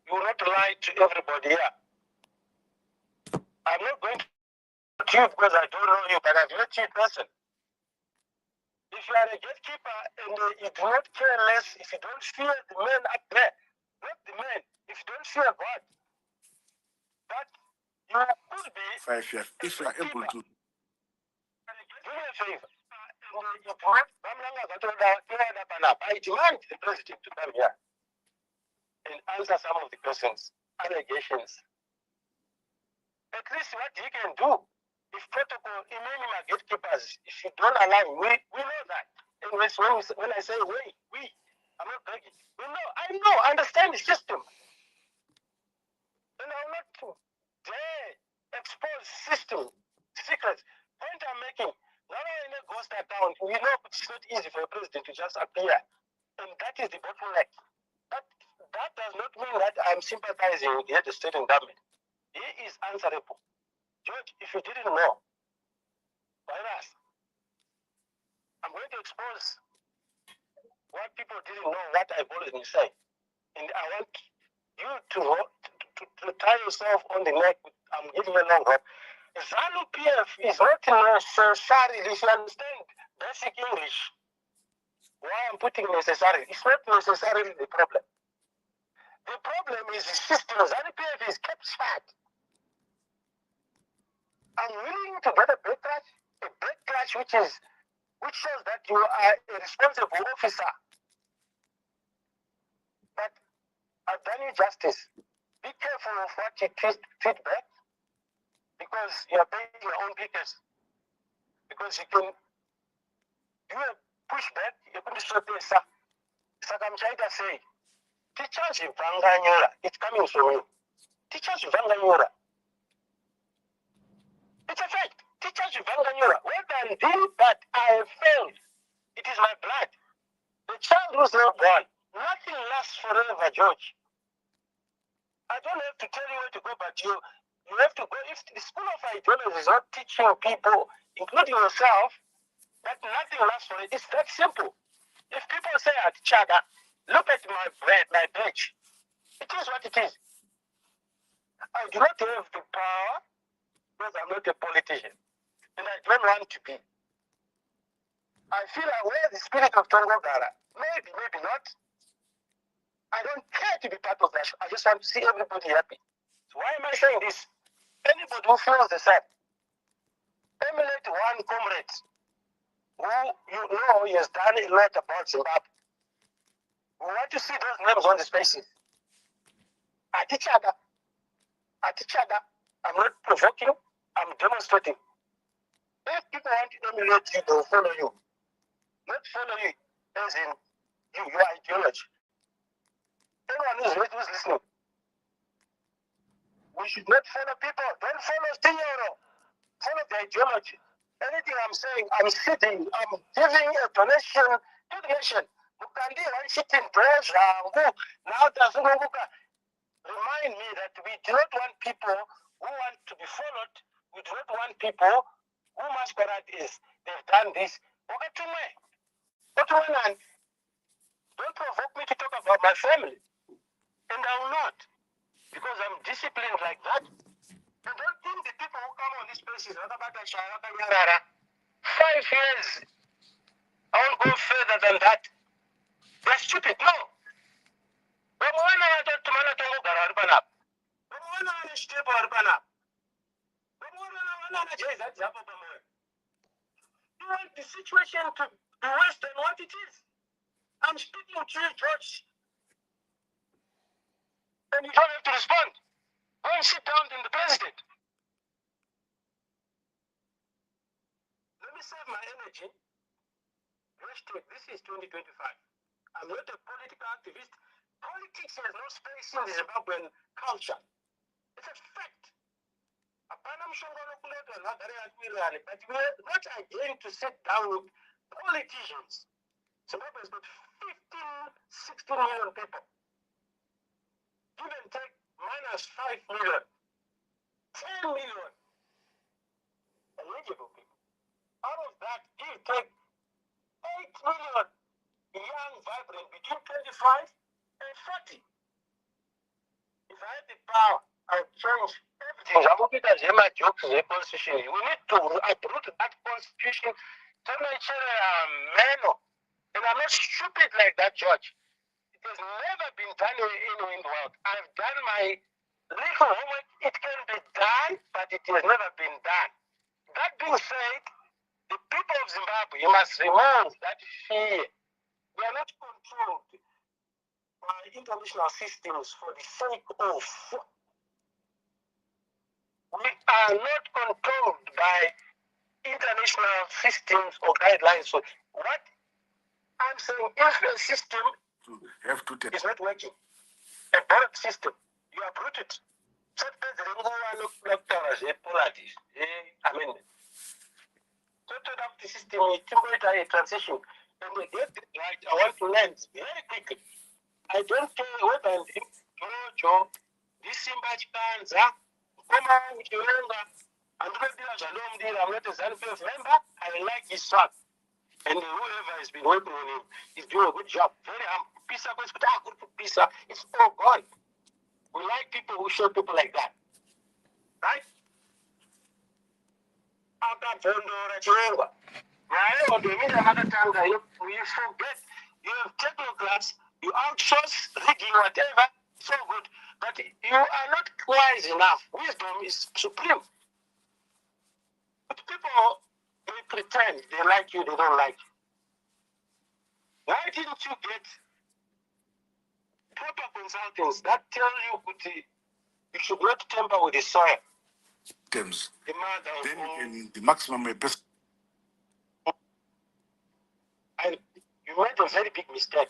you will not lie to everybody here. I'm not going to you because I don't know you, but I've met you in person. If you are a gatekeeper and you do not care less, if you don't fear the men up there, not the men, if you don't fear God, that you could be. If you are able to. Do me a favor. I demand the president to come here and answer some of the questions, allegations. At least what he can do, if protocol, many gatekeepers, if you don't allow, we know that. And when I say we, I'm not begging. We know, I understand the system. And I will not dare expose system secrets. Point I'm making, now in a ghost account, we know it's not easy for a president to just appear. And that is the bottleneck. That does not mean that I'm sympathizing with the state and government. He is answerable. George, if you didn't know, virus, I'm going to expose what people didn't know, what I've already been saying. And I want you to tie yourself on the neck. I'm giving you a long rope. ZANU PF is not necessarily, if you understand basic English, why I'm putting necessarily, it's not necessarily the problem. The problem is the system. ZANU PF is kept fat. I'm willing to get a backlash which shows that you are a responsible officer. But I've done you justice. Be careful of what you tweet back, because you are paying your own tickets. Because you can do a pushback, you can destroy pesa. Sakamchaita say, teachers in Vanganyora, it's coming from you. Teachers in Vanganyora. It's a fact. Teacher Juvanganyura, well done, did, but I have failed. It is my blood. The child who's not born, nothing lasts forever, George. I don't have to tell you where to go, but you have to go. If the school of ideology is not teaching people, including yourself, that nothing lasts forever, it's that simple. If people say at Chaga, look at my badge, it is what it is. I do not have the power because I'm not a politician, and I don't want to be. I feel aware of the spirit of Tongo Gara. Maybe, maybe not. I don't care to be part of that. I just want to see everybody happy. So why am I saying this? Anybody who feels the same, emulate one comrade who you know he has done a lot about Zimbabwe. We want to see those names on the spaces. At each other. I'm not provoking, I'm demonstrating. If people want to emulate you, they'll follow you. Not follow you as in your ideology. Anyone who's listening, we should not follow people. Don't follow Tinyoro. Follow the ideology. Anything I'm saying, I'm sitting, I'm giving a donation to the nation. Mukandi one sitting prayers now doesn't remind me that we do not want people who want to be followed. We do not want people who masquerade is they've done this. Don't provoke me to talk about my family. And I will not. Because I'm disciplined like that. And don't think the people who come on these places, 5 years, I won't go further than that. They're stupid. No. You want the situation to be worse than what it is. I'm speaking to you, George. And you don't have to respond. Go and sit down in the president. Let me save my energy. Hashtag, this is 2025. I'm not a political activist. Politics has no space in the Zimbabwean culture. It's a fact. But we're not again to sit down with politicians. Zimbabwe has got 15, 16 million people. Give and take minus 5 million, 10 million eligible people. Out of that, give take 8 million young, vibrant, between 25 and 40. If I had the power, I would change everything. We need to uproot that constitution. And I'm not stupid like that, George. It has never been done anywhere in the world. I've done my legal homework. It can be done, but it has never been done. That being said, the people of Zimbabwe, you must remove that fear. We are not controlled by international systems for the sake of. We are not controlled by international systems or guidelines. So what I'm saying, if a system is not working, a bad system, you uproot it. I mean, total up the system, a transition, and we get it right. I want to land very quickly. I don't care whether Joe, this Simbachi Panza, I'm not a ZANU-PF member. I like his son. And whoever has been working on him is doing a good job. Very humble. Pisa, it's all gone. We like people who show people like that. Right? You forget. You have technocrats, you outsource, rigging, whatever, so good. But you are not wise enough. Wisdom is supreme. But people, they pretend they like you, they don't like you. Why didn't you get proper consultants that tell you you should not tamper with the soil? Terms. The mother Then you can the maximum best. And you made a very big mistake.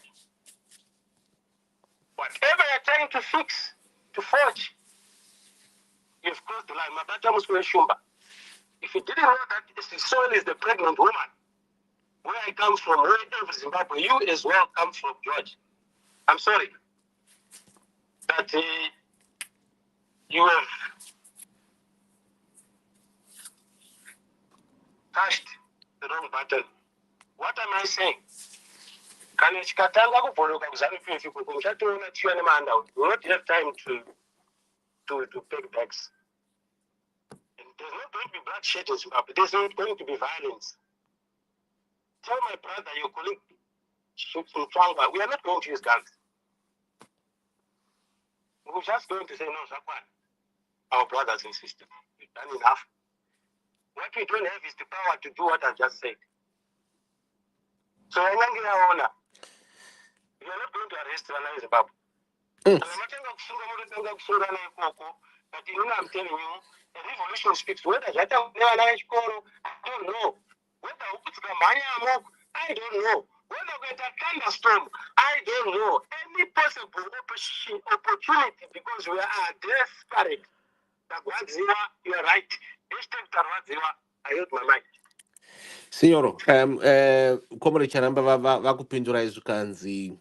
Whatever you're trying to fix, to forge, you've crossed the line. Mabata Muswe Shumba. If you didn't know that the soil is the pregnant woman, where I come from, where every Zimbabwe, you as well come from, George. I'm sorry that you have touched the wrong button. What am I saying? Can you chikatanga kubholoka kuzanu-50 kuko muchatoona tiwa nemahandout. We will not have time to pay bags. And there's not going to be bloodshed in Zimbabwe. There's not going to be violence. Tell my brother, your colleague, we are not going to use guns. We're just going to say, no, Zakwan, our brothers and sisters, we've done enough. What we don't have is the power to do what I've just said. So, we are not going to arrest Rana in Zimbabwe. But I'm telling you, the revolution speaks. Whether I don't know. Whether I don't know. Whether we get a thunderstorm, I don't know. Any possible opportunity, because we are desperate. Magwizi, you are right. I hate my mind. Signoro, Comrade Charamba vakupindura izvo kanzi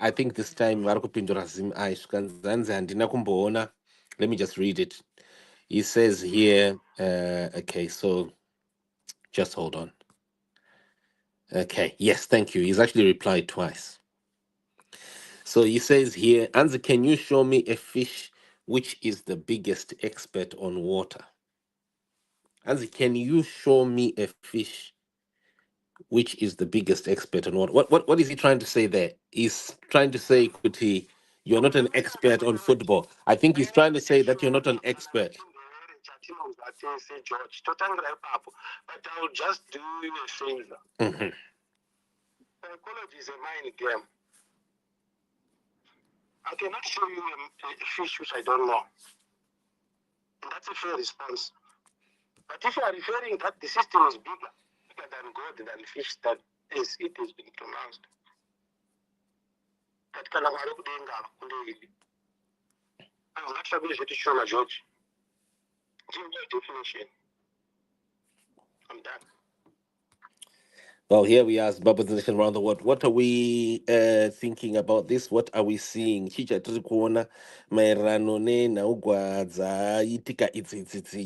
I think this time varikupindura izvo kanzi handina kumboona. Let me just read it. He says here, okay, so just hold on. Okay, yes, thank you. He's actually replied twice. So he says here, Anzi, can you show me a fish which is the biggest expert on water? Anzi, can you show me a fish which is the biggest expert on water? What is he trying to say there? He's trying to say, Kuti, you're not an expert on football. I think he's trying to say that you're not an expert. George, but I will just do you a favor. Psychology is a mind game. I cannot show you a fish which I don't know. And that's a fair response. But if you are referring that the system is bigger than God, than fish, that is, it has been pronounced. That can have I'm not sure to show my George. Give me a definition. I'm done. Well, here we are, Zimbabwe's nation around the world. What are we thinking about this? What are we seeing?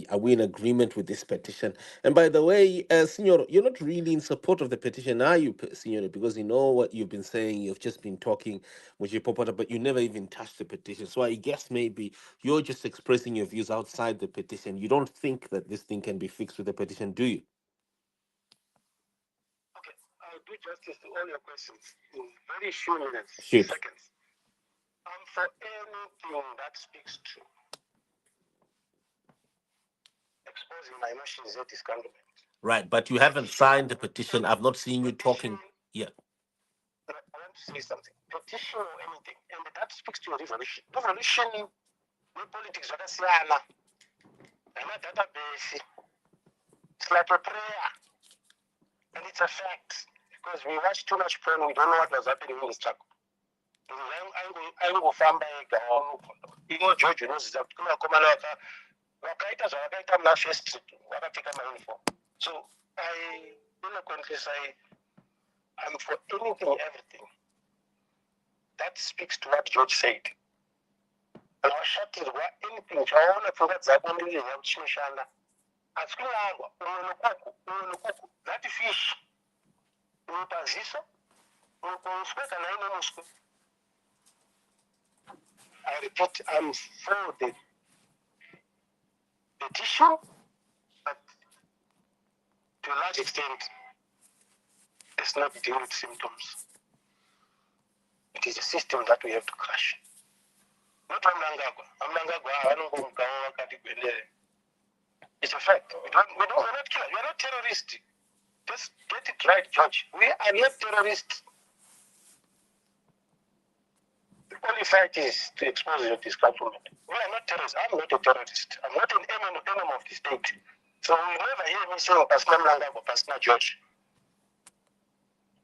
Are we in agreement with this petition? And by the way, Signor, you're not really in support of the petition, are you, Signor? Because you know what you've been saying. You've just been talking with your popota, but you never even touched the petition. So I guess maybe you're just expressing your views outside the petition. You don't think that this thing can be fixed with the petition, do you? Do justice to all your questions in very few minutes, seconds. For anything that speaks to exposing my emotions at this government. Right, but you haven't signed the petition. I've not seen you talking. Yeah. I want to say something. Petition or anything, and that speaks to a revolution. Revolution with politics, and a database. It's like a prayer, and it's a fact. Because we watch too much porn, we don't know what was happening in the struggle. I will find by George knows that so I eloquently say I'm for anything, everything. That speaks to what George said. And I shut it anything. I want to forget that only in Chimishana. As that fish. I repeat, I'm for the petition, but to a large extent, it's not dealing with symptoms. It is a system that we have to crush. Not it's a fact. We're not killers. We're not terrorists. Just get it right, George. We are not terrorists. The only fight is to expose this government. We are not terrorists. I'm not a terrorist. I'm not an enemy of the state. So you never hear me saying Pastor Mlanga or Pastor George.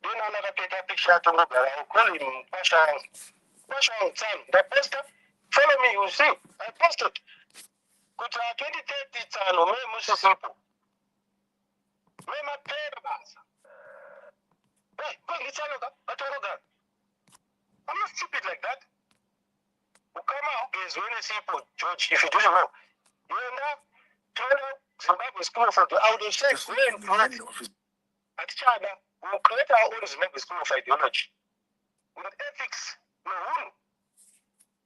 Do you know another picture? I'll call him Pastor Sam. The poster, follow me, you see. I posted. Kuta 2030 tano me Musisipo. Mema pera basa. Hey, I'm not stupid like that. Ukama is when simple, George, if you don't know. You know, China, Zimbabwe school for the outer sex, we're in front. At China, we'll create our own Zimbabwe school of ideology. With ethics, no room.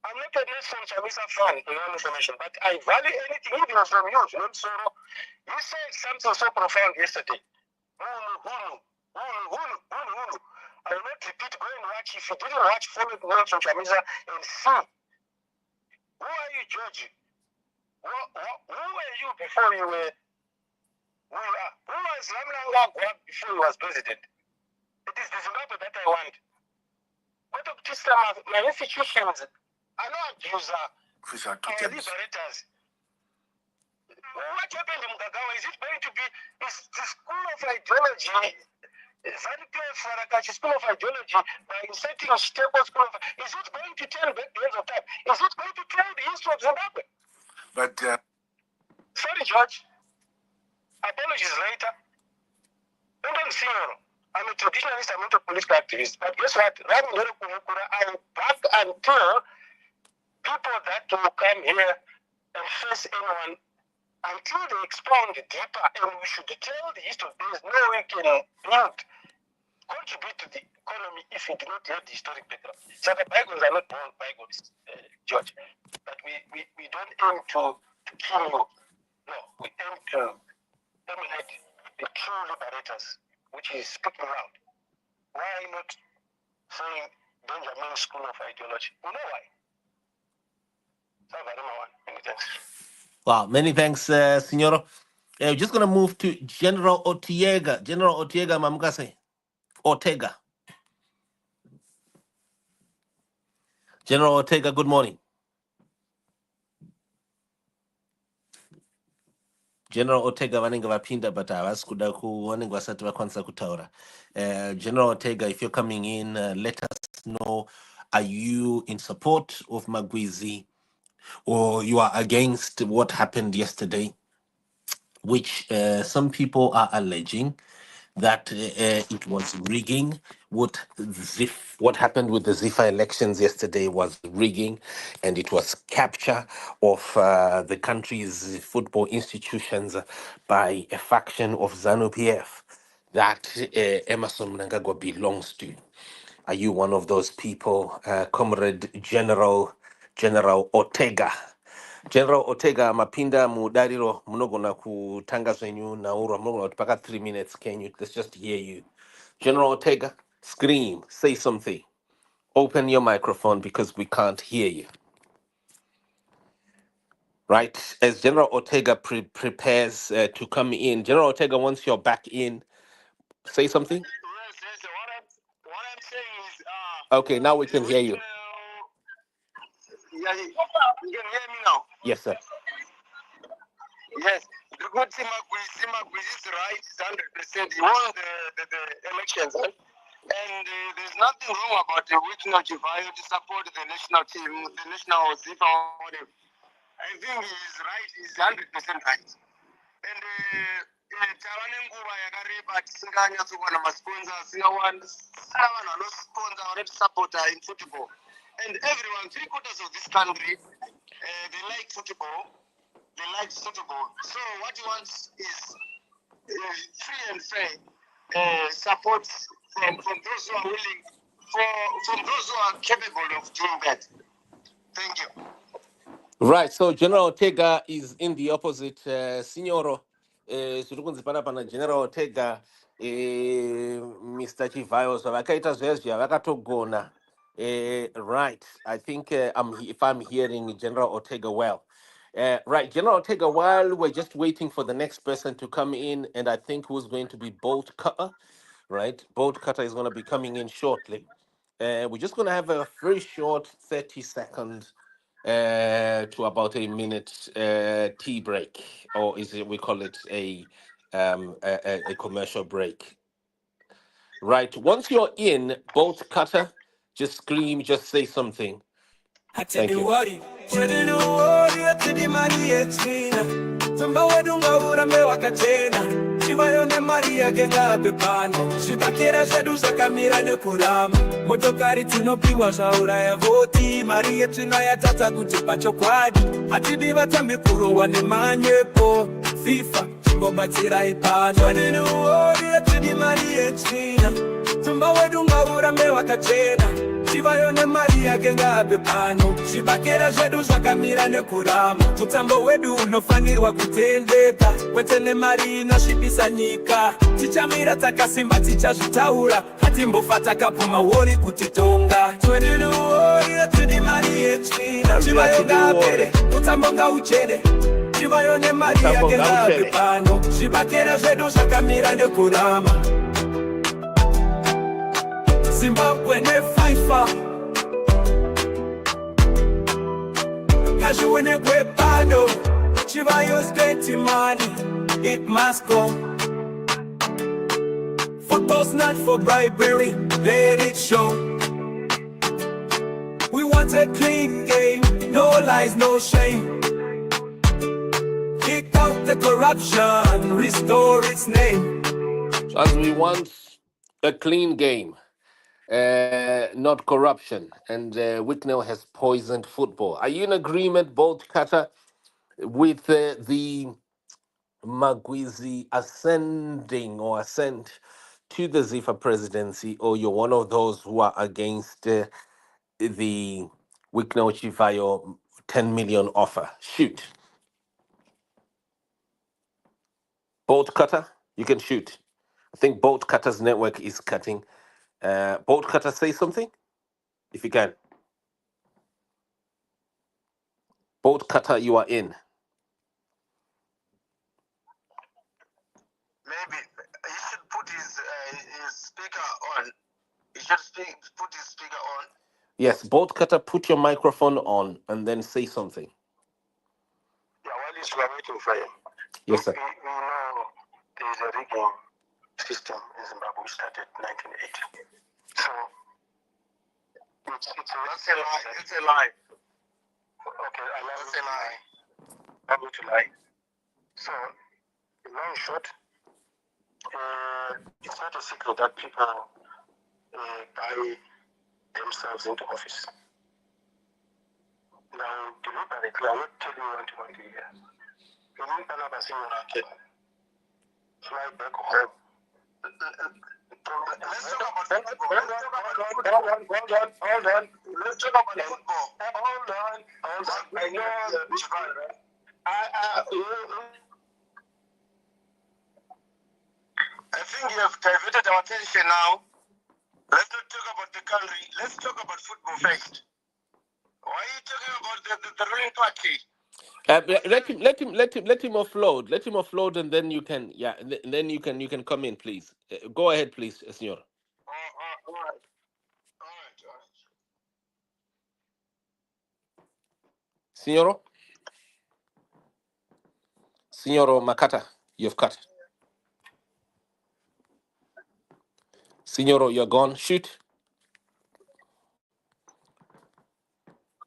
I'm not a Nelson Chamisa fan, for your information, but I value anything even from you, not so. You said something so profound yesterday. Hulu. I will not repeat, go and watch. If you didn't watch, follow Nelson Chamisa and see. Who are you, George? Who were you before you were? Who was Ramlanga before he was president? It is the Zimbabwe that I want. But my institutions are not abusers, are liberators. What happened in Mugagawa? Is it going to be the school of ideology? School of ideology by inserting a stable school of, is it going to turn back the ends of time? Is it going to tell the history of Zimbabwe? But sorry, George. Apologies later. I'm a traditionalist, I'm not a political activist. But guess what? I will back until people that will come here and face anyone until they expound deeper, and we should tell the history. There is no way we can contribute to the economy if we do not have the historic background. So the bygones are not born bygones, George. But we don't aim to kill you. No, we aim to emulate the true liberators, which is speaking out. Why not saying Benjamin School of Ideology? You know why? Many thanks. Wow, many thanks, Signoro. We're just going to move to General Ortega. General Ortega, Mamukase. Ortega. General Ortega, good morning. General Ortega vanenge vapinda but havasi kuda vanenge vasati vakwanisa kutaura. General Ortega, if you're coming in, let us know, are you in support of Magwizi or you are against what happened yesterday, which some people are alleging that it was rigging. What happened with the Zifa elections yesterday was rigging, and it was capture of the country's football institutions by a faction of ZANU-PF that Emerson Mnangagwa belongs to. Are you one of those people, Comrade General Ortega? General Ortega mapinda mudariro munogona kutanga zvenyu nauro munogona kuti paka 3 minutes. Can you, let's just hear you. General Ortega, scream, say something. Open your microphone because we can't hear you. Right, as General Ortega prepares to come in. General Ortega, once you're back in, say something. Yes, what I'm saying is... okay, now we can hear you. Yeah, you can hear me now? Yes, sir. Yes, the good thing Magwizi is right, 100%. He won the elections, huh? And there's nothing wrong about the Wicknell Chivayo to support the national team, the national Zifa. I think he's right, he's 100% right. And tavanenguva yakareba tisinganyatsowana masponsors, sina vanhu vanosponsor vanotisupport in football. And everyone, 3/4 of this country, they like football. They like football. So what he wants is free and fair support from those who are willing, from those who are capable of doing that. Thank you. Right, so General Ortega is in the opposite. Signoro, pana General Ortega, Mr. Chivayo, so vakaita zvezvya vakatogona. Right, I think if I'm hearing General Ortega well. Right, General Ortega, while we're just waiting for the next person to come in, and I think who's going to be Bolt Cutter, right? Bolt Cutter is going to be coming in shortly. We're just going to have a very short 30-second to about a minute tea break, or is it, we call it a commercial break. Right, once you're in, Bolt Cutter, just scream, just say something. Thank you. Chivayo nemari yake ngape pano zvibakera zvedu zvakamira nekurama motokari tinopiwa zvauraya voti mari yetsvina yatata kuti pachokwadi hatidi vatambi kurohwa nemanyepo fifa chimbobatsirai pano neniuori yetidi mari yetsvina tumba wedu ngaurambe wakachena chivayo nemari yake ngape pano zvibakera zvedu zvakamira nekurama mutambo wedu unofanirwa kutendeka kwete nemari inosvibisa nyika tichamira takasimba tichazvitaura hatimbofa takapuma wori kutitonga tweninuori yetidi mari yetsvina chivayo ngapere mutambo ngauchene chivayo nemari yake ngape pano zvibakera zvedu zvakamira nekurama Zimbabwe ne Fifa Kashuwene kwepano Chivayo spent money It must go Football's not for bribery Let it show We want a clean game No lies, no shame Kick out the corruption Restore its name So as we want a clean game, not corruption, and Wicknell has poisoned football. Are you in agreement, both Qatar, with the Magwizi ascending or ascent to the Zifa presidency, or you're one of those who are against the Wicknell Chivayo 10 million offer? Shoot. Bolt Cutter, you can shoot. I think Bolt Cutter's network is cutting. Bolt Cutter, say something, if you can. Bolt Cutter, you are in. Maybe he should put his speaker on. He should put his speaker on. Yes, Bolt Cutter, put your microphone on and then say something. Yeah, while he's waiting for him. Yes, sir. We know there is a rigging system in Zimbabwe which started in 1980. So it's a lie. Okay, allow me to lie. Allow me to lie. So, long short, it's not a secret that people buy themselves into office. Now, deliberately, I'm not telling you what you want to hear. You need another thing fly back home. Let's talk about football. Hold on. Let's talk about football. Hold on. I know I think you have diverted our attention now. Let's not talk about the country. Let's talk about football first. Why are you talking about the ruling party? Let him offload. Let him offload, and then you can then you can come in, please. Go ahead, please, senor. All right. Signoro Makata, you've cut. Signoro, you're gone. Shoot.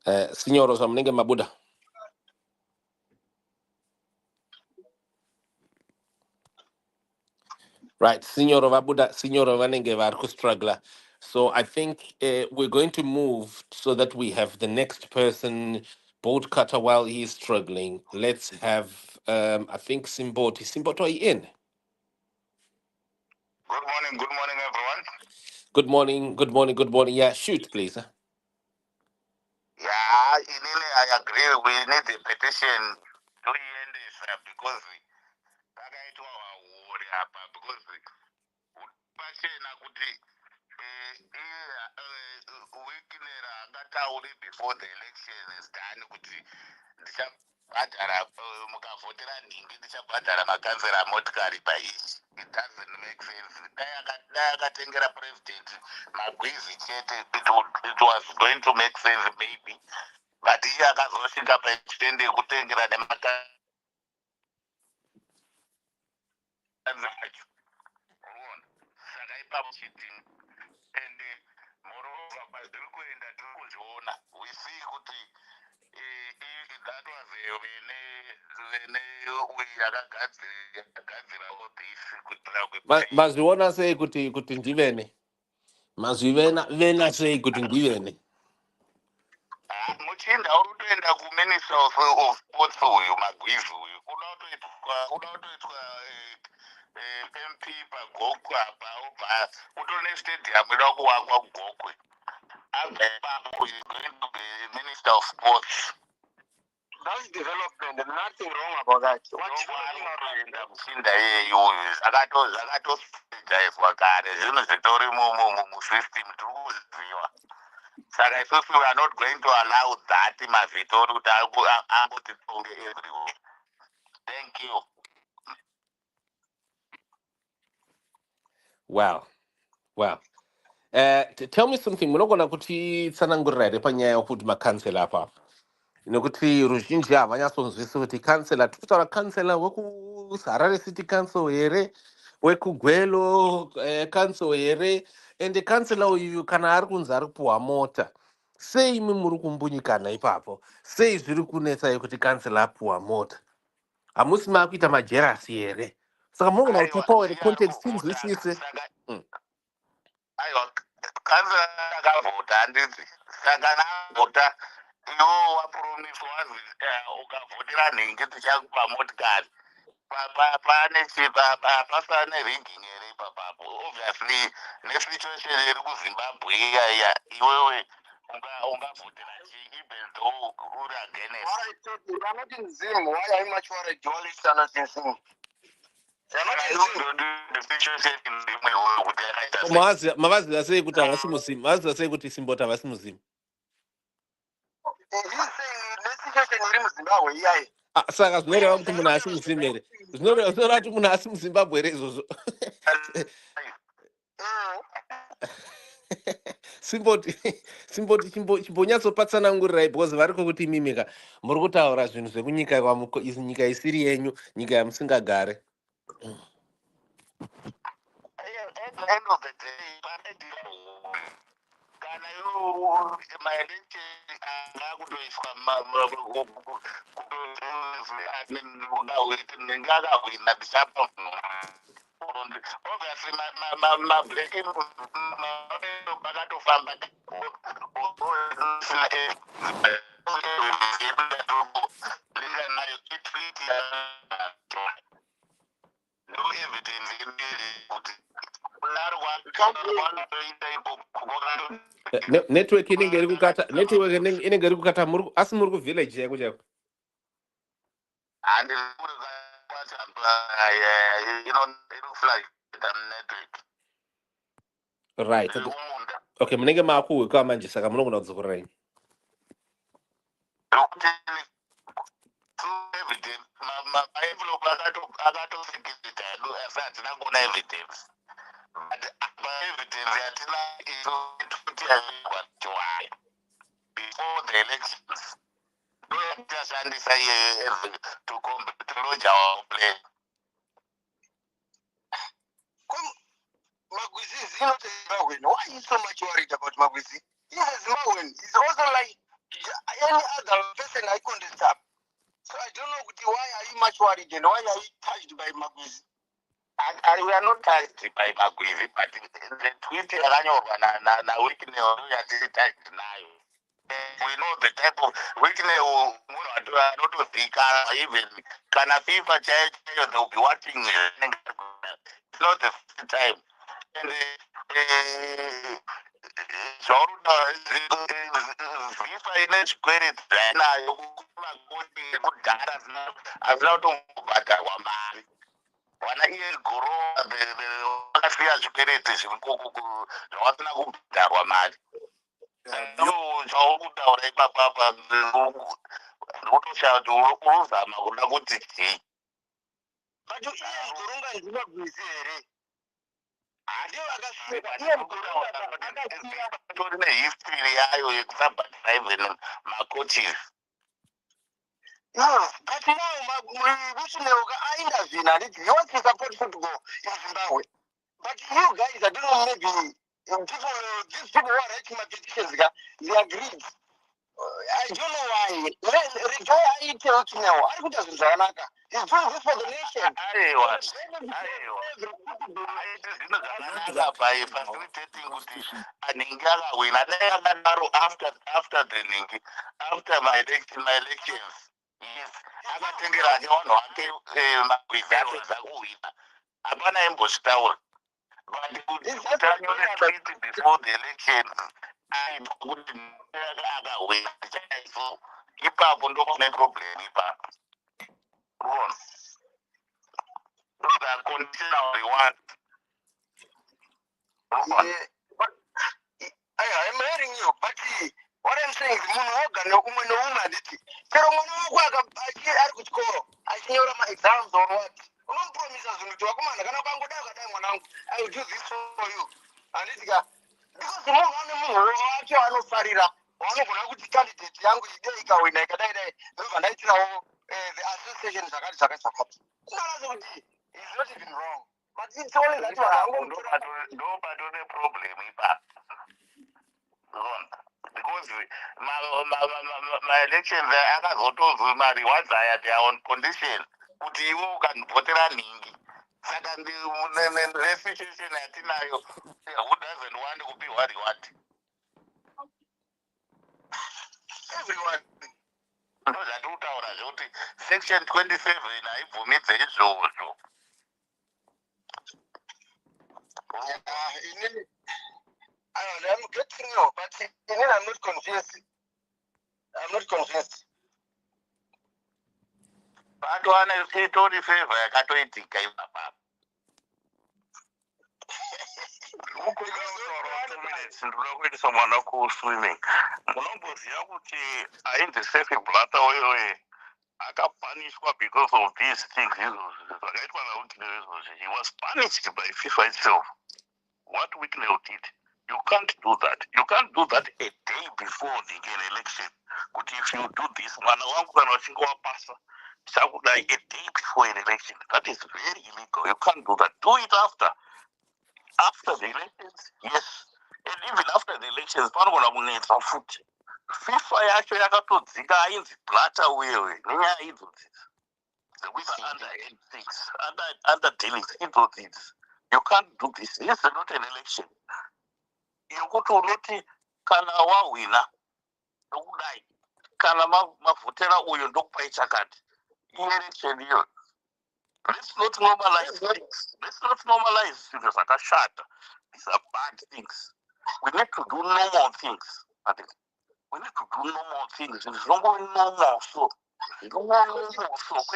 Signoro Zamninga Mabuda. Right, Signor Vabuda, Signor Vanenge Varku struggler. So I think we're going to move so that we have the next person, boat cutter, while he's struggling. Let's have, I think, Simboti. Simboti, are you in? Good morning, everyone. Good morning. Yeah, shoot, please. Yeah, I agree. We need the petition to end this because before the election is done ndichabhadhara mukavhotera nhingi ndichabhadhara makanzera motikari paichi. It doesn't make sense. Dai akatengera president Magwizi chete, it was going to make sense maybe, but iye akazosvika pachitende yekutengera nemakanzera acho. Saka ipapo cheating. And moreover, kwazviri kuenda tiri kuzviona, we see kuti that was Mazviona sei kuti ndivene? Mazvivena sei kuti ndivene? Muchinda uri kutoenda kuminister of sports uyu Magwizi uyu unotoitwa MP paGokwe apa obva utori stadium ida kuvakwa kuGokwe. Abva ipapo is going to be minister of sports. That's development and nothing wrong about that. Watoenda muchinda iyeyo zvakatojaivwa kare zvinhu zvitori musystem tiri kuziviwa. Saka isusu we are not going to allow that mavitori kuti angotitonge everywhere. Thank you. Wow. Tell me something. Munogona kuti tsanangurira here panyaya yekuti makansela apa. Nekuti ruzhinji havanyatsozivisisa kuti kansela tikutaura kansela wekuHarare City Council here, wekuGwelo council here, ende kansela uyu kana ari kunzi ari kupuhwa mota. Sei imi muri kumbunyikana ipapo? Sei zviri kunetsai kuti kansela apuhwa mota? Hamusi makuita majerasi here? Saka munogona kutipawo here context tinzwisise. Aiwa, kansela akavhota handiti. Saka navhota iwo wapromise wazi ukavhotera nhingi tichakupa motikari. Pasana nerigging here ipapapo. Obviously, nesituation iri kuZimbabwe iya iwewe ungavhotera chii even though uri against. You are not in Zim. Why are you much more a dualist and not in Zim? Mavaziva sei kuti havasi muzimu? Mavaziva sei kuti Simbota havasi muzimu? Saka zvinoreva kuti munhu asi muzimu here? Zvinoreva kuti munhu asi muZimbabwe here izvozvo? Simboti chimbonyatsopatsanaangurirai because vari kokuti imimika muri kutaura zvinhu zvekunyika nyika isiri yenyu, nyika yamusingagare. At the end of the day, kana maelection akutoiswa ngakahwina ndichapa obviously mablack akatofamba no evidence Network inenge iri kukata, asi muri kuvillage chaiko chaiko. And it looks like network. Right. Okay, munenge makuhwika manje saka munogona kudzokeraini. Evidence envelope akatofikisa asati nangona evidence. But evidence yatina before the elections. Tashandisa to lodge our plan. Magwizi is not a Zimbabwean. Why are you so much worried about Magwizi? He's a Zimbabwean. He's also like any other person I couldn't stop. So I don't know why are you much worried and why are you touched by Magwizi? And we are not touched by Magwizi, but the tweet na Wicknell touched now. We know the type of Wicknell not even Kana Fifa they'll be watching. It's not the first time. And Zifa inezvikwere zvana hazina kutombobhadha kwamari wana iye goro vakasiya zvikwereti zvavasina kubhadharwa mari ndo zvauri kutaura ipapapa ndikutoshaa kuti urikuzama kuda kuti chii but iye goronga ndivagwisi here handiyo vakasvika iye tori nehistory yayo yekusabhadhira even macoaches. No, but now Bushineuka intervene and he wants to support football in Zimbabwe. But you guys, I don't know, maybe these people who are writing my petitions, they agreed. I don't know why. Retire Wicknell. I would have Zanaka. He's doing this for the nation. I was. By facilitating Aningala win. After the Ningi, after my elections. Yes. Akatengera nyono ake Magwizi zakuwina. Apana emboshtawa. But the tweet before the election. I couldn't win. So keep up on the problem. Those are conditional reward. I'm hearing you, but what I'm saying is, no woman did it. Pero I could score. I see my exams or what. No promises to a woman. I will do this for you. And it's got because the more I know Farida, one of the candidate, young Ideological when I got the association is not even wrong. But it's only that no problem. Because my elections are my rewards are their own condition. Would you can put it on Ningi? Second, the situation at Tinayo, who doesn't want to be what you want? Everyone. Section 27, I permit the issue also. I'm getting you, but I'm not convinced. I'm not convinced. But one is he told you favor, I can't wait to came up. 2 minutes, someone who swimming. I ain't the safe blood away. I got punished because of these things. He was punished by FIFA itself. What Wicknell did, you can't do that. You can't do that a day before the election. But if you do this, like a day before an election, that is very illegal. You can't do that. Do it after. After the elections, yes. And even after the elections, FIFA actually got to Zika in the platter way. The FIFA under dealings into this. You can't do this. This is not an election. You go to Loti Kanawa winner. Kanama Mafutera or you don't pay Chakat. Election here. Let's not normalize things. Let's not normalize things like a shot. These are bad things. We need to do normal things. I think we need to do normal things. It's not going normal. So we can't support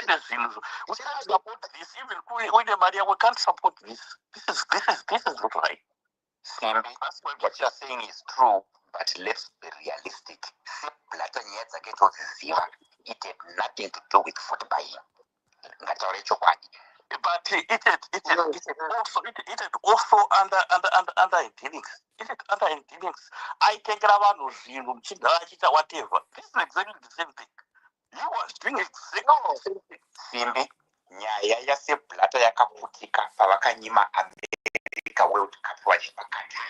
this. Even with the Maria, we can't support this. This is not right. That's what you're saying is true, but let's be realistic. It had nothing to do with football. But it also under intelligence. It is under intelligence. I take Ravano, whatever. This is exactly the same thing. You was doing exactly the same thing. Simbi, nyaya yaseplata yakaputika pavakanyima America World Cup vachipakata.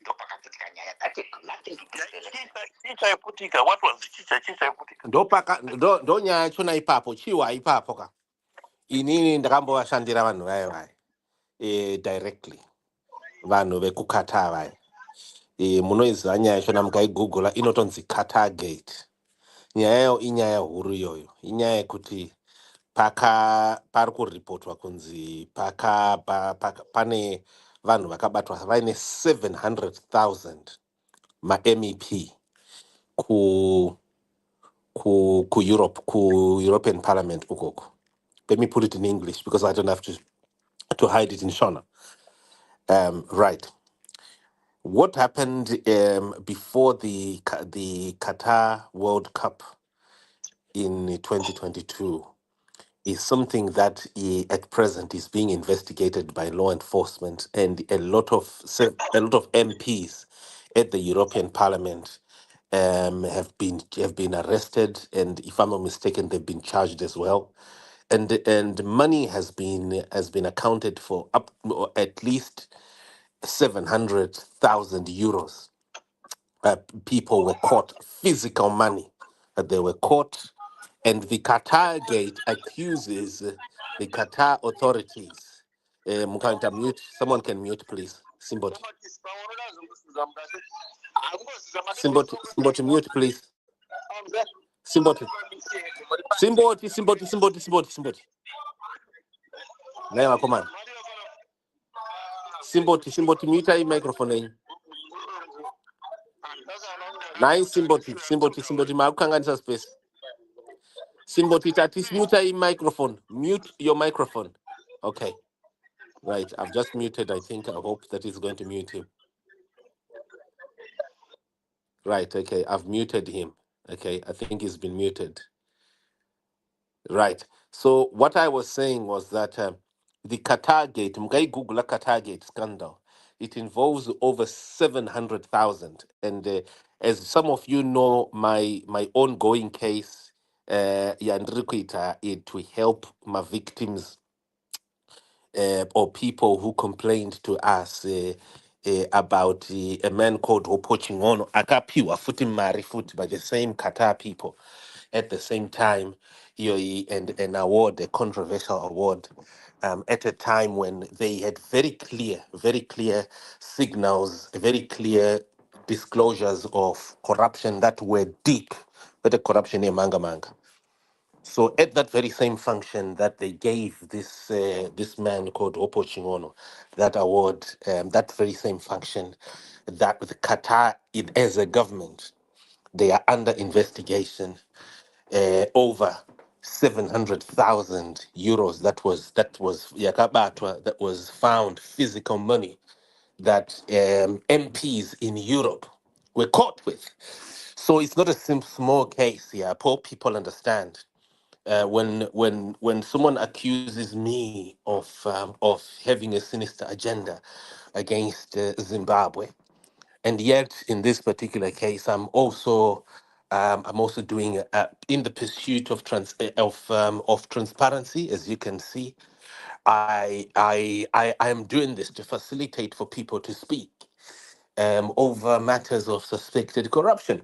Ndopakaputika nyaya that had nothing to do with chicha. What was the chicha? Ndo nyaya yacho ipapo chiwa ipapo ka inini ndakambovashandira vanhu vai directly vanhu vekukata vai munoiziva nyaya yacho mukaigoogle inotonzi Qatar Gate. Nyaya inyaya huru iyoyo, inyaya yekuti pari kuripotwa kunzi pane vanhu vakabatwa vaine 700,000 ma-MEP ku European Parliament ukoko. Let me put it in English because I don't have to hide it in Shona. Right. What happened before the Qatar World Cup in 2022 is something that at present is being investigated by law enforcement, and a lot of MPs at the European Parliament have been arrested, and if I'm not mistaken, they've been charged as well. And money has been accounted for up at least 700,000 euros people were caught, physical money. They were caught, and the Qatar gate accuses the Qatar authorities. Mukanta mute. Someone can mute, please. Simboti. Simboti, mute, please. Simboti. Simboti. Now, come on. Simboti, mute your microphone. Nice, Simboti, Makangansa space. Simboti, tatis, mute your microphone. Mute your microphone. Okay. Right, I've just muted. I think I hope that is going to mute him. Right, okay, I've muted him. Okay, I think he's been muted. Right. So what I was saying was that the Qatar Gate, Mgai Google Qatar Gate scandal, it involves over 700,000. And as some of you know, my ongoing case, it to help my victims or people who complained to us about a man called Opochingono, akapiwa futi mari futi by the same Qatar people at the same time, and an award, a controversial award, at a time when they had very clear signals, very clear disclosures of corruption that were deep, but the corruption in manga manga. So at that very same function that they gave this man called Opo Chingono that award, that very same function, that with Qatar as a government, they are under investigation over 700,000 euros. That was yakabatwa, that was found, physical money that MPs in Europe were caught with. So it's not a small case here. Poor people understand when someone accuses me of having a sinister agenda against Zimbabwe, and yet in this particular case, I'm also doing in the pursuit of transparency, as you can see. I am doing this to facilitate for people to speak over matters of suspected corruption.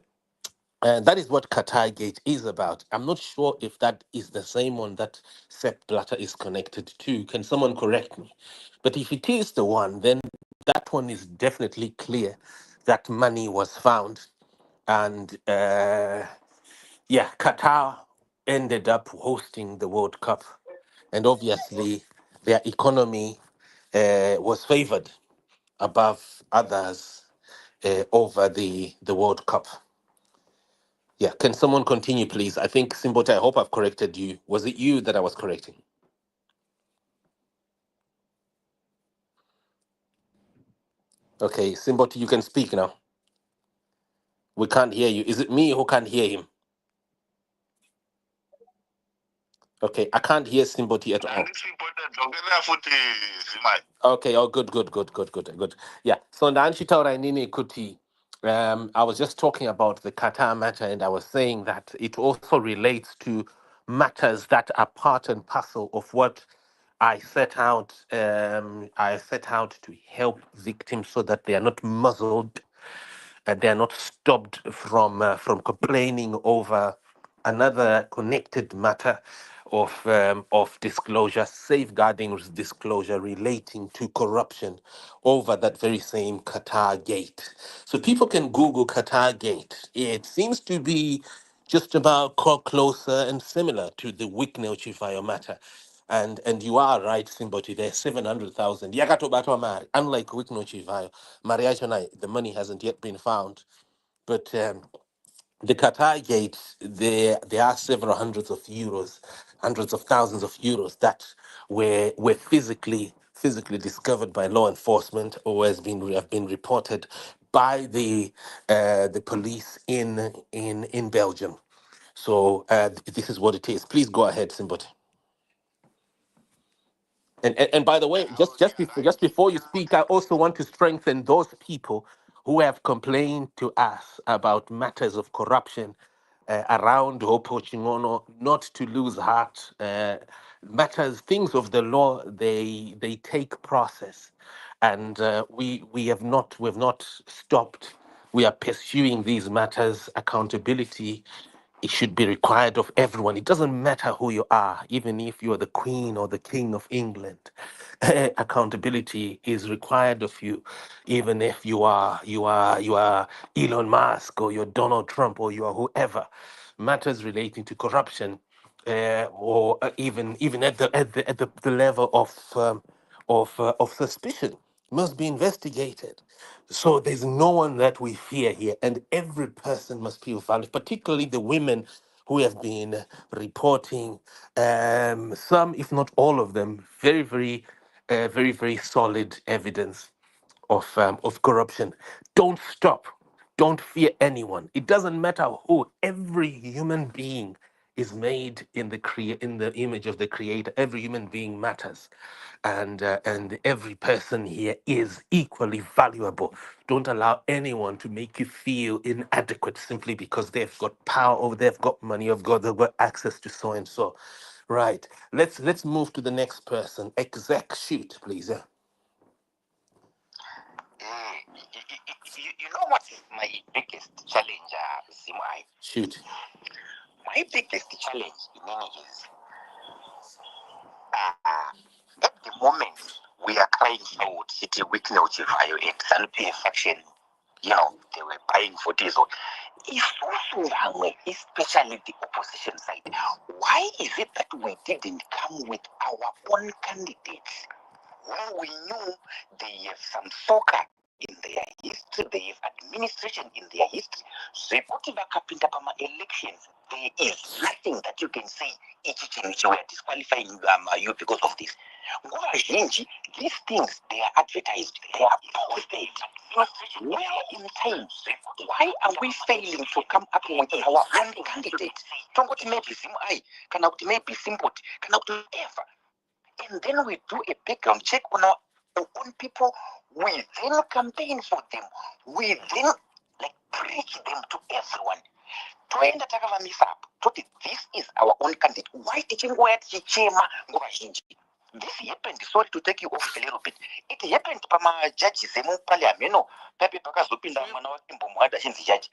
And that is what Qatar Gate is about. I'm not sure if that is the same one that Sepp Blatter is connected to. Can someone correct me? But if it is the one, then that one is definitely clear that money was found. And Qatar ended up hosting the World Cup. And obviously, their economy was favored above others over the World Cup. Yeah, can someone continue, please? I think, Simbota, I hope I've corrected you. Was it you that I was correcting? Okay, Simbota, you can speak now. We can't hear you. Is it me who can't hear him? Okay, I can't hear Simboti at all. Okay, oh, good. Yeah, so Nanchita Nini Kuti, I was just talking about the Qatar matter, and I was saying that it also relates to matters that are part and parcel of what I set out. I set out to help victims so that they are not muzzled, they are not stopped from complaining over another connected matter of disclosure, safeguarding disclosure relating to corruption over that very same Qatar Gate. So people can Google Qatar Gate. It seems to be just about closer and similar to the Wicknell Chifayo matter. And you are right, Simboti, there's 700,000. Yakato Batwa Mari, unlike Wicknell Chifayo, Mariachonai, the money hasn't yet been found. But the Qatar Gate, there are several hundreds of thousands of euros that were physically discovered by law enforcement or have been reported by the police in Belgium. So this is what it is. Please go ahead, Simboti. And by the way, just before you speak, I also want to strengthen those people who have complained to us about matters of corruption around Hopo Chingono, not to lose heart. Things of the law, they take process, and we've not stopped we are pursuing these matters, accountability, it should be required of everyone. It doesn't matter who you are, even if you are the Queen or the King of England. Accountability is required of you, even if you are Elon Musk or you're Donald Trump or you are whoever. Matters relating to corruption, or even at the level of suspicion, must be investigated. So there's no one that we fear here, and every person must feel valued, particularly the women who have been reporting, some, if not all of them, very solid evidence of corruption. Don't stop. Don't fear anyone. It doesn't matter who. Every human being is made in in the image of the Creator. Every human being matters, and every person here is equally valuable. Don't allow anyone to make you feel inadequate simply because they've got power or they've got money or they've got access to so and so. Right. Let's move to the next person. Exec shoot, please. You know what is my biggest challenge, Zimai? Shoot. My biggest challenge in any is at the moment we are crying out City Wicknell Chivayo a Sanpay faction, they were buying for diesel. It's also wrong, especially the opposition side. Why is it that we didn't come with our own candidates when we knew they have some soccer in their history, they have administration in their history? So put back up in the elections, there is nothing that you can say which we are disqualifying you because of this. These things, they are advertised, they are posted. Where in time, why are we failing to come up with our own candidate? Don't what maybe I can out maybe simple, can out ever. And then we do a background check on our own people. We then campaign for them. We then preach them to everyone. This is our own candidate. Why teaching where Chichema Govashinji? This happened, sorry to take you off a little bit. It happened to my judges in Parliament, Pepe Pakazupinda Manawakimbo judge.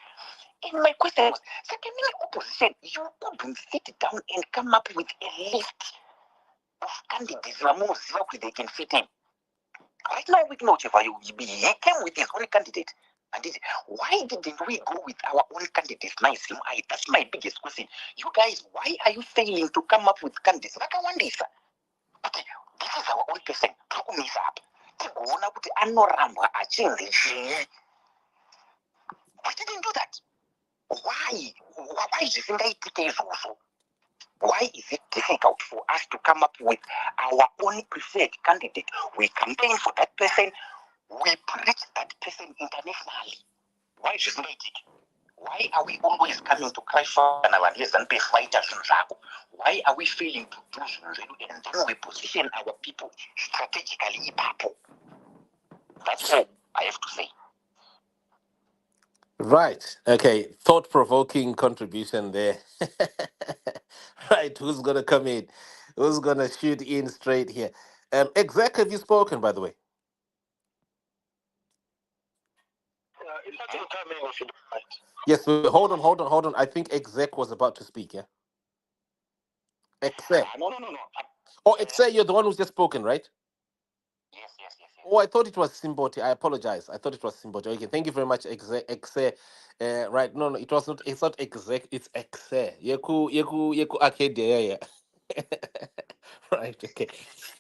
And my question was, second opposition, you couldn't sit down and come up with a list of candidates they can fit in. Right now, we know he came with his own candidate. And why didn't we go with our own candidates? That's my biggest question. You guys, why are you failing to come up with candidates? Like one day, sir. Okay, this is our own person. We didn't do that. Why? Why is it also? Why is it difficult for us to come up with our own preferred candidate? We campaign for that person. We preach that person internationally. Why is it? Why are we always coming to cry for and pay fighters in Zago? Why are we failing to do so? And then we position our people strategically. That's all I have to say. Right. Okay. Thought-provoking contribution there. Right. Who's gonna come in? Who's gonna shoot in straight here? Exec, have you spoken, by the way? If I can come in, if you don't mind. Yes. Hold on. I think Exec was about to speak. Yeah. Exec. No. Oh, Exec, you're the one who's just spoken, right? Yes. Oh, I thought it was Simboti. I apologize. I thought it was Simboti. Okay, thank you very much, Exe. Right, no, it was not. It's not Exec. It's Exe. Yeku Arcadia. Yeah. Right. Okay.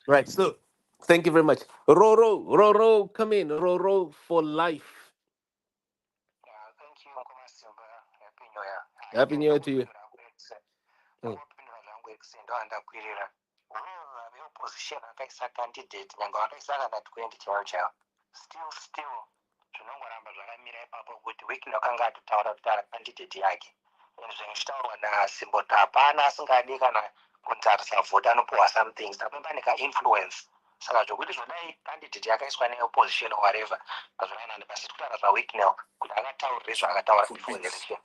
Right. So, thank you very much, Roro. Come in, Roro for life. Thank you, Nkomasimba. Happy New Year. Happy New Year to you. Mm. Ndakwirira veopposition akaisa candidate nyangwe akaisa kana 20 charo chavo still zvinongoramba zvakamira ipapo kuti Wicknell akanga atotaura kuti ari candidate yake and zvinhu zvitaurwa nasimboti hapana asingadi kana kunzarisa vhoti anopiwa some things tapemba neka-influence saka zvokuti zvodai candidate yakaiswa neopposition or whatever hazvonanani basi tikutaura zvaWicknell kuti akataurire zvaakataura before the election.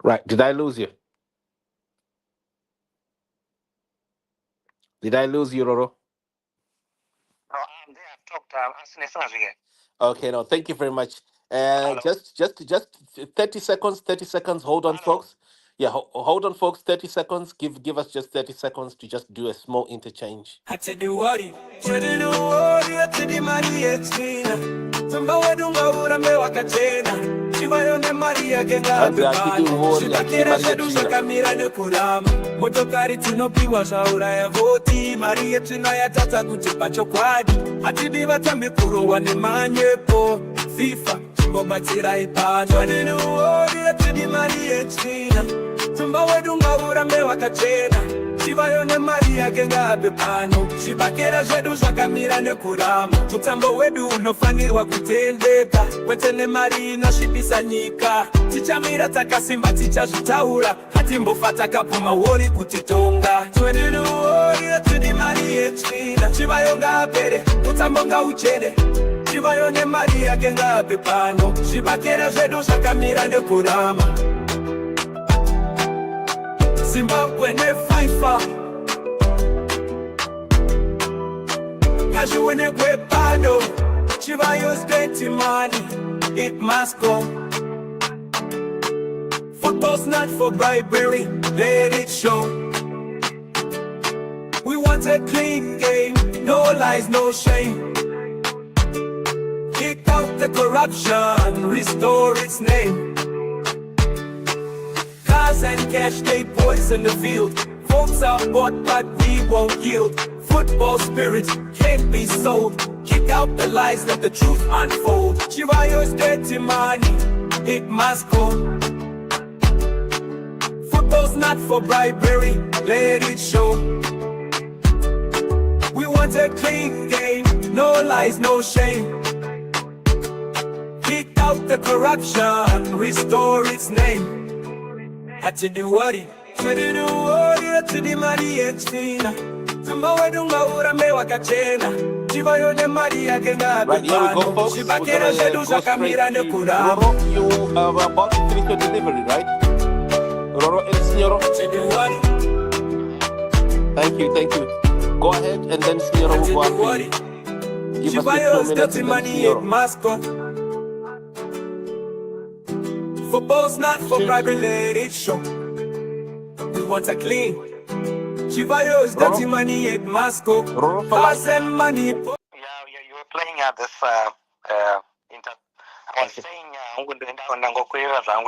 Right. Did I lose you? Did I lose you, Roro? No, I'm there. Okay, no, thank you very much. Just 30 seconds, 30 seconds. Hold on, folks. Yeah, hold on, folks. 30 seconds. Give us just 30 seconds to just do a small interchange. Zvakamira nekurama motokari tinopiwa zvauraya voti mari yetinoyatadza kuti pachokwadi hatidi vatambi kurohwa nemanyepo fifa chimbobatsirai pano nenuori yetidi mari yetsvina tumba wedu ngaurambe wakachena chivayo nemari yake ngaape pano zvibakera zvedu zvakamira nekurama mutambo wedu unofanirwa kutendeka kwete nemari inosvibisa nyika tichamira takasimba tichazvitaura hatimbofa takapuma wori kutitonga twenenuori yetidi mari yetsvina chivayo ngaapere mutambo ngauchene chivayo nemari yake ngaape pano zvibakera zvedu zvakamira nekurama Zimbabwe ne Fifa Kajuwene kwe pano Chivayo's dirty money It must go Football's not for bribery Let it show We want a clean game No lies, no shame Kick out the corruption Restore its name Cars and cash, they poison the field. Votes are bought, but we won't yield. Football spirit can't be sold. Kick out the lies, let the truth unfold. Chivayo's dirty money, it must go. Football's not for bribery, let it show. We want a clean game, no lies, no shame. Kick out the corruption, restore its name. Hatidi wari, hatidi mari yetsvina tumba wedu ngaurambe wakachena chivayo nemari yake ngaape pano zvibakera zvedu zvakamira nekurama Roro, you are about to finish your delivery, right? Roro and Signoro. Thank you. Go ahead and then Signoro will go after you. Give us 2 minutes and then Signoro. Football's not for bribery, let it show. We want a clean. Chivayo's dirty money, it must go. Pass and money. You were playing at this inter. I was saying,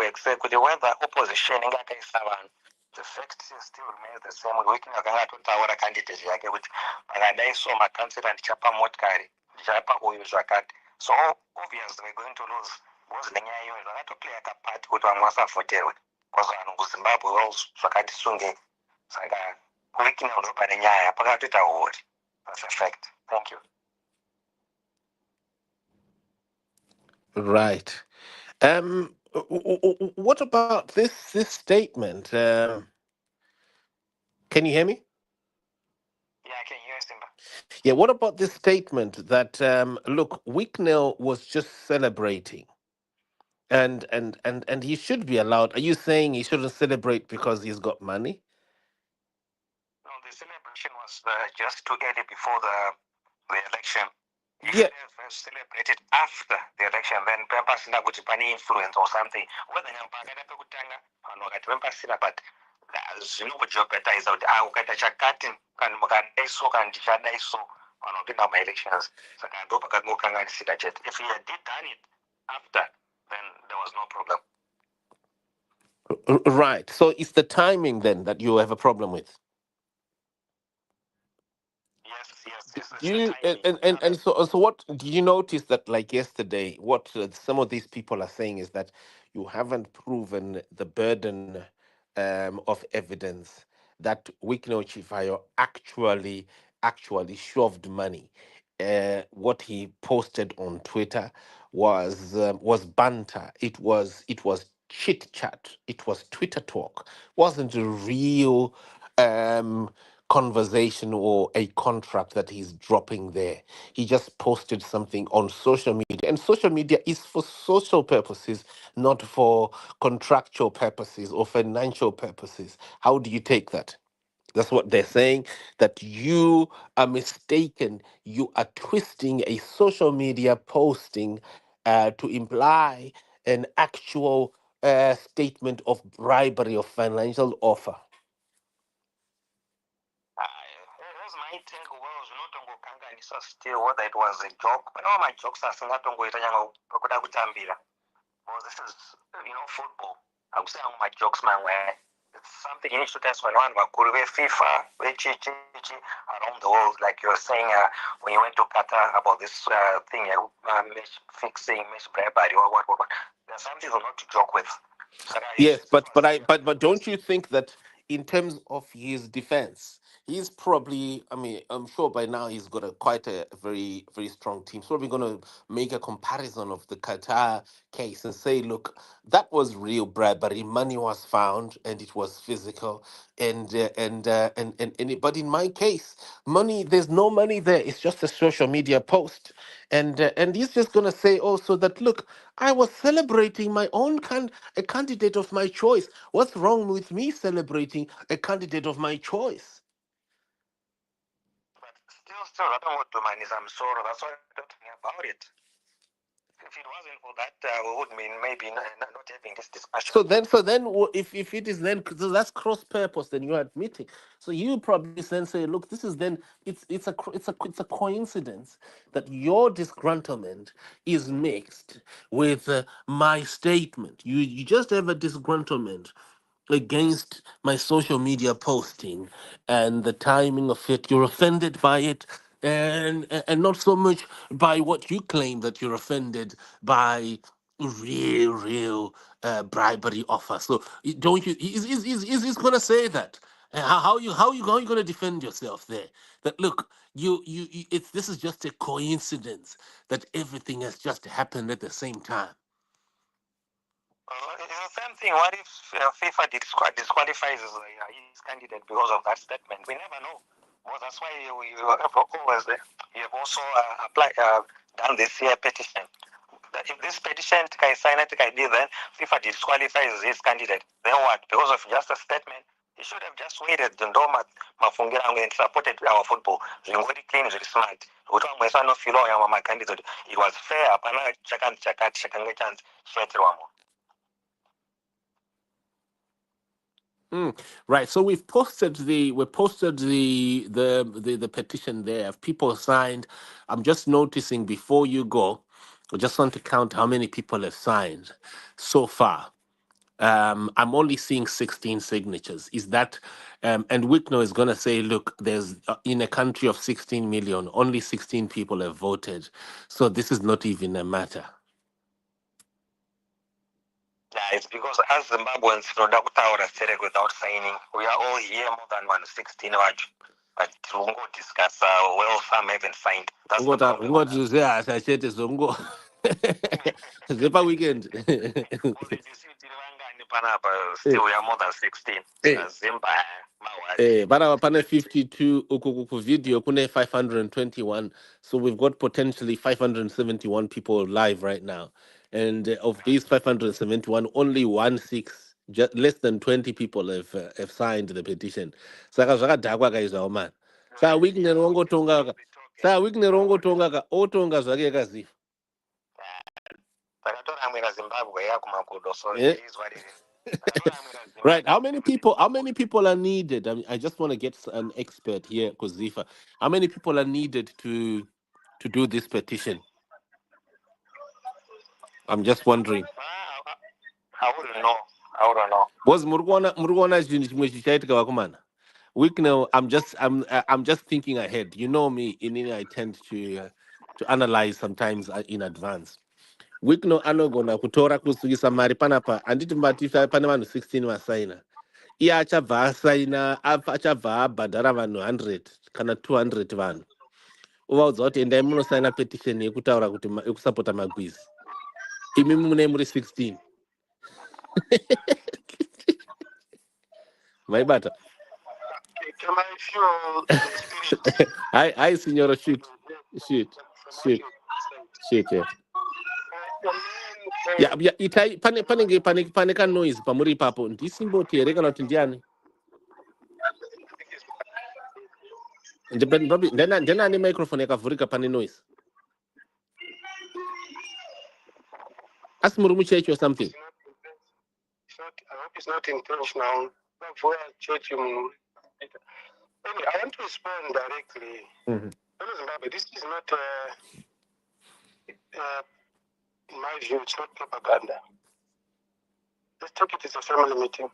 except with the weather opposition, the fact still remains the same. We can have a candidate which Paradise so my council and Chapa Motkari, Chapa Uyuzakat. So obviously we're going to lose. Was the nyayo to play a part with one was for Terry. Was on Zimbabwe also Sakati Sunge Saga Wicknell by the Nyaya Pagata award. That's a fact. Thank you. Right. What about this statement? Can you hear me? Yeah, I can hear Simba. Yeah. What about this statement that look, Wicknell was just celebrating, and he should be allowed? Are you saying he shouldn't celebrate because he's got money? No, the celebration was just too early before the election. You Yeah. should have celebrated after the election, then perhaps not with any influence or something. Whether you're but zvinhu job better is out. Ukaita chakati kana mukadaiso kana ndichadaiso vanopinda elections. Saka ndopakangokanganisira chete. If he had done it after, then there was no problem. Right. So it's the timing then that you have a problem with. Yes. You and so what do you notice that, like yesterday, what some of these people are saying is that you haven't proven the burden of evidence that Wicknell Chifayo actually shoved money. What he posted on Twitter was banter. It was chit chat. It was Twitter talk. Wasn't a real conversation or a contract that he's dropping there. He just posted something on social media, and social media is for social purposes, not for contractual purposes or financial purposes. How do you take that? That's what they're saying, that you are mistaken. You are twisting a social media posting to imply an actual statement of bribery or financial offer. Here's my take. Well, zvinotongokanganisa still whether it was a joke, but all my jokes asingatongoita nyanga pakuda kutambira. Well, this is, football. I'm saying my jokes, man, where it's something you need to test when one Kurve FIFA, around the world, like you're saying when you went to Qatar about this thing, match fixing, match bribery, or what. There's something not to joke with. Yes, but don't you think that in terms of his defense, he's probably, I mean, I'm sure by now he's got quite a very, very strong team. He's probably going to make a comparison of the Qatar case and say, look, that was real bribery. Money was found and it was physical. But in my case, money, there's no money there. It's just a social media post. And he's just going to say also that, look, I was celebrating my own a candidate of my choice. What's wrong with me celebrating a candidate of my choice? But still, I don't want to mind is I'm sorry. That's why I'm talking about it. If it wasn't for that, we would mean maybe not having this discussion. If it is then, so that's cross purpose. Then you're admitting. So you probably then say, look, this is then it's a coincidence that your disgruntlement is mixed with my statement. You just have a disgruntlement against my social media posting and the timing of it. You're offended by it, and not so much by what you claim that you're offended by real bribery offer. So don't you? Is going to say that? How you going to defend yourself there? That look, it's this is just a coincidence that everything has just happened at the same time. It's the same thing. What if FIFA disqualifies his candidate because of that statement? We never know. Well, that's why you have also done this here petition. That if this petition can sign it, then FIFA disqualifies his candidate. Then what? Because of just a statement, he should have just waited. And supported our football. Very clean, very smart. My candidate. It was fair. Right. So we posted the petition there. People signed. I'm just noticing before you go, I just want to count how many people have signed so far. I'm only seeing 16 signatures. Is that and Wicknell is going to say, look, there's in a country of 16 million, only 16 people have voted. So this is not even a matter. Yeah, it's because as Zimbabweans, without signing, we are all here more than 116. But we'll discuss well, some haven't signed. That's the problem. What you say? I said it's Zipa weekend. Still, we are more than 16. Pana 52 uku video kune 521. So we've got potentially 571 people live right now. And of these 571, only just less than 20 people have signed the petition. Saka zvakadhakwa kaizvawo man. Saa weekend rongotonga ka otonga zvake kaziva. Right. How many people are needed? I mean, I just want to get an expert here, Zifa. How many people are needed to do this petition? I'm just wondering. I wouldn't know. Was Murgwana chichaitika vakomana? Wicknell, I'm just thinking ahead. You know me, I tend to analyze sometimes in advance. Wicknell anogona kutora kusukisa mari panapa anditi mbatifa pane vanhu 16 vasaina. Iye achabva asaina achabva abhadhara vanhu 100 kana 200 vanhu. Uvaudza kuti endai munosaina petition yekutaura kuti yekusapota Magwizi. Imi mune muri 16. Maibata. Can I show the spirit? Hi, signora, shoot, yeah. Yeah, itai pane ka noise pamuri papo. Ndisimboti here kana kuti ndiani? Ndena microphone yakavhurika pane noise. Asi muri muchechi or something. I hope it's not intentional. Anyway, I want to respond directly. Zimbabwe, this is not, in my view, it's not propaganda. Let's take it as a family meeting.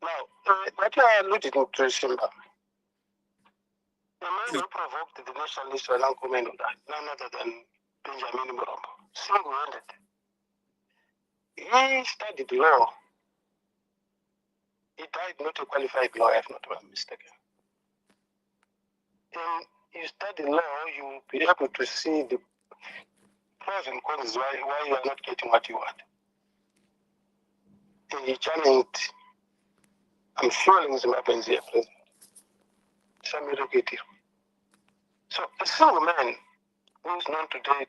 Now, what you are alluding to, Simba, the man who provoked the nationalists were none other than Benjamin Murombo, single-handed. He studied law. He died not a qualified lawyer, if not mistaken. And you study law, you will be able to see the pros and cons why you are not getting what you want. And he challenged, I'm fueling Zimbabweans here, President. Some educated. So a single man who is known today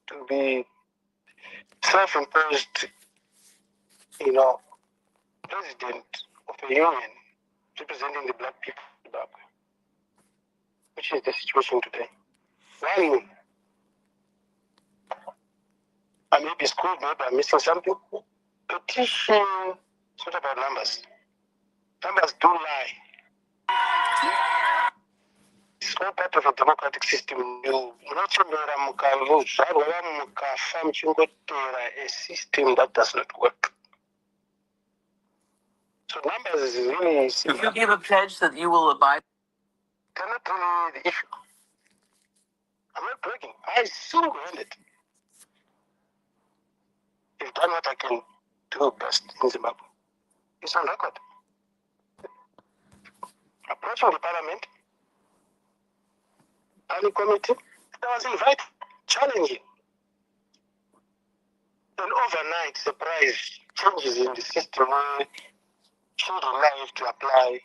to be self-imposed, president of a union representing the black people of Zimbabwe, which is the situation today. Why? I may be screwed, maybe I'm missing something. Petition, it's not about numbers. Numbers do lie. It's all part of a democratic system. You a system that does not work. So numbers is really simple. If you give a pledge that you will abide, Cannot really the issue. I'm not breaking. I single-handed. I've done what I can do best in Zimbabwe. It's on record. Approaching the parliament, any committee, I was invited, challenging. And overnight, surprise changes in the system where children now have to apply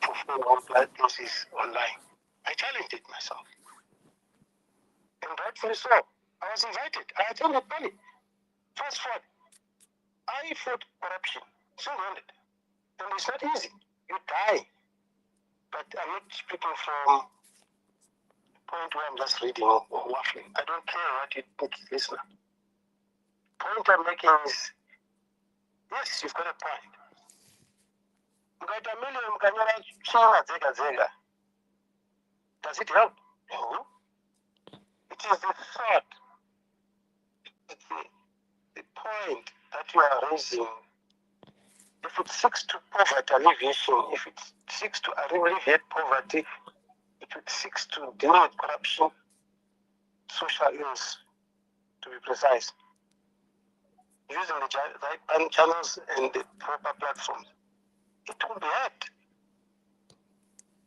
for full places online. I challenged it myself. And rightfully so. I was invited. I attended Bali. Fast forward. I fought corruption, single-handed. And it's not easy. You die. But I'm not speaking from a point where I'm just reading or waffling. I don't care what you think, listener. The point I'm making is, yes, you've got a point. Does it help? No. It is the thought, the point that you are raising. If it seeks to poverty alleviation, if it seeks to alleviate poverty, if it seeks to deal with corruption, social ills, to be precise, using the right channels and the proper platforms, it will be hard.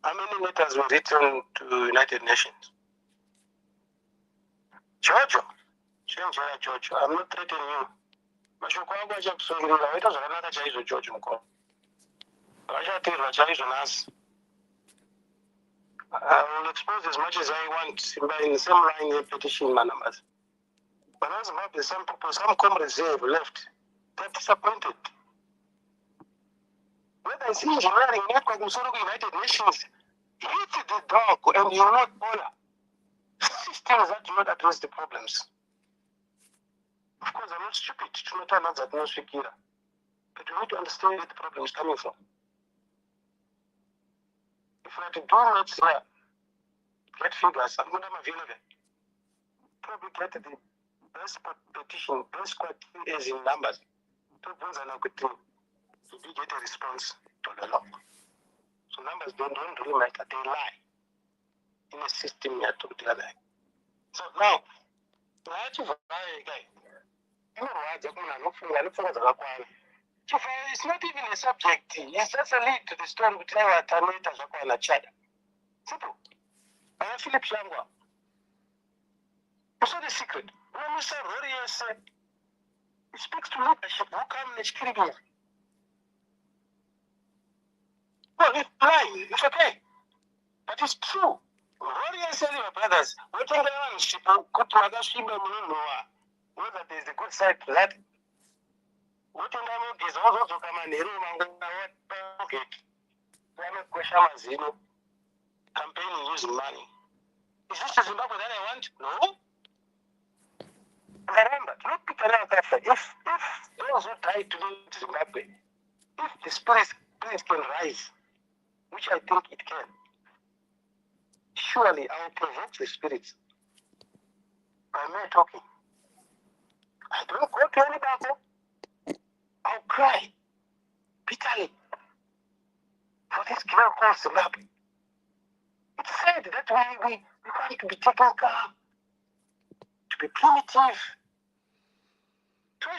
How many letters were written to United Nations? Giorgio, I'm not threatening you. I will expose as much as I want in the same line in petition my numbers. But as Zimbabwe, some people, some comrades have left. They're disappointed. When I see engineering network in United Nations, hit the dog and you not Bola. Systems that do not address the problems. Of course, I'm not stupid to not announce that no Shikira. But we need to understand where the problem is coming from. If we are to do not here, get figures, I'm going to have available. Probably get the best petition, best quantity in numbers. To get a response to the law. So numbers don't really matter, they lie. In a system here to the other. So now, I have to guy. It's not even a subject, it's just a link to the story between our Tanita and Chada. Simple. I have Philip Shangwa. You saw the secret. When you say warriors, it speaks to leadership. How come it's killing? Well, it's lying, it's okay. But it's true. Warriors say, my brothers, what are whether there's a good side to that. What in the is also come and campaigning using money. Is this the Zimbabwe that I want? No. Remember, not pick another person. If those who die today in Zimbabwe, if the spirit can rise, which I think it can, surely I will provoke the spirits by me talking. I don't go to any battle. I'll cry bitterly for this girl called Zimbabwe. It's said that we want to be taken care, to be primitive. I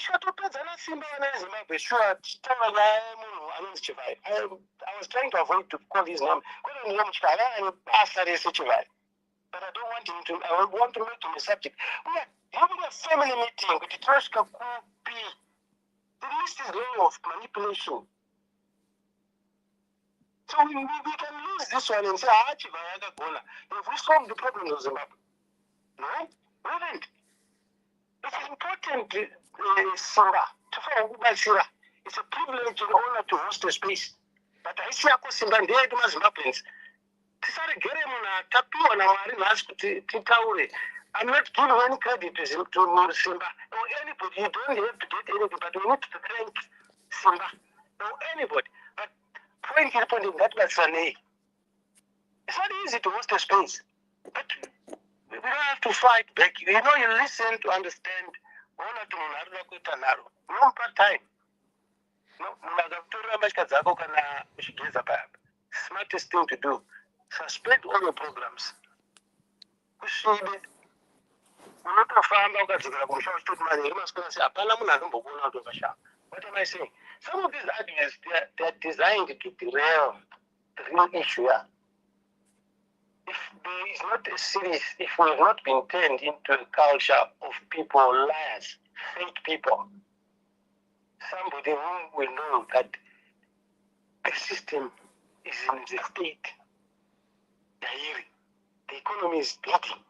was trying to avoid to call his name. But I don't want him to, I want to make him a subject. We are having a family meeting with the Troshka Kupi. The list is long of manipulation. So we can lose this one and say, if we solve the problem of Zimbabwe. No, we haven't. It's important, Sira, to follow by Sira. It's a privilege and honor to host a space. But I see a question that they do Zimbabweans. I'm not giving any credit to Simba or anybody. You don't have to get anything, but we need to thank Simba or anybody. But point happened in that was Sunday. It's not easy to host a space, but we don't have to fight back. You know, you listen to understand. No part-time. No, smartest thing to do. Suspend all your programs. What am I saying? Some of these arguments, they're designed to derail the real issue. Yeah? If there is not a series, if we have not been turned into a culture of people, liars, fake people, somebody who will know that the system is in the state, the economy is bleeding.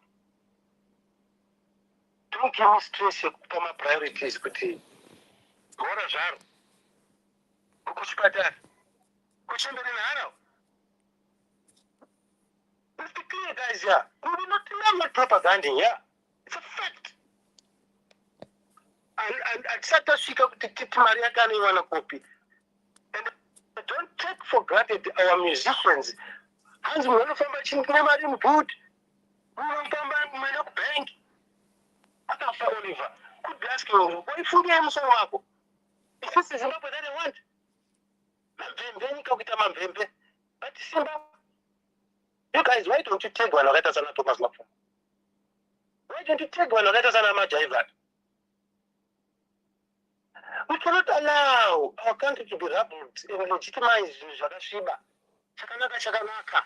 Don't give me stress to come up priorities, but what is that? Let's be clear, guys, yeah. I'm not propaganda, yeah. It's a fact. And South Africa, Maria Kani want a copy. And don't take for granted our musicians. Hands we want to find good. We want to find bank. I can't find Oliver. Could be asking, why food him so much? If this is Zimbabwe that I want. But Zimbabwe. You guys, why don't you take one letters and Thomas Lopton? Why don't you take one letters and Amajaivan? We cannot allow our country to be rabbled and legitimized Shagashiba. Shakanaka.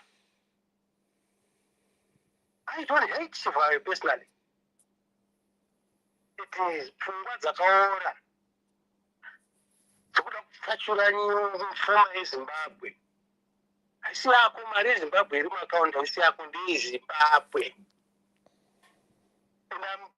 I don't hate Zimbabwe personally. It is Pumba Zakora. Zimbabwe. I see how Zimbabwe, I see how Zimbabwe. And I'm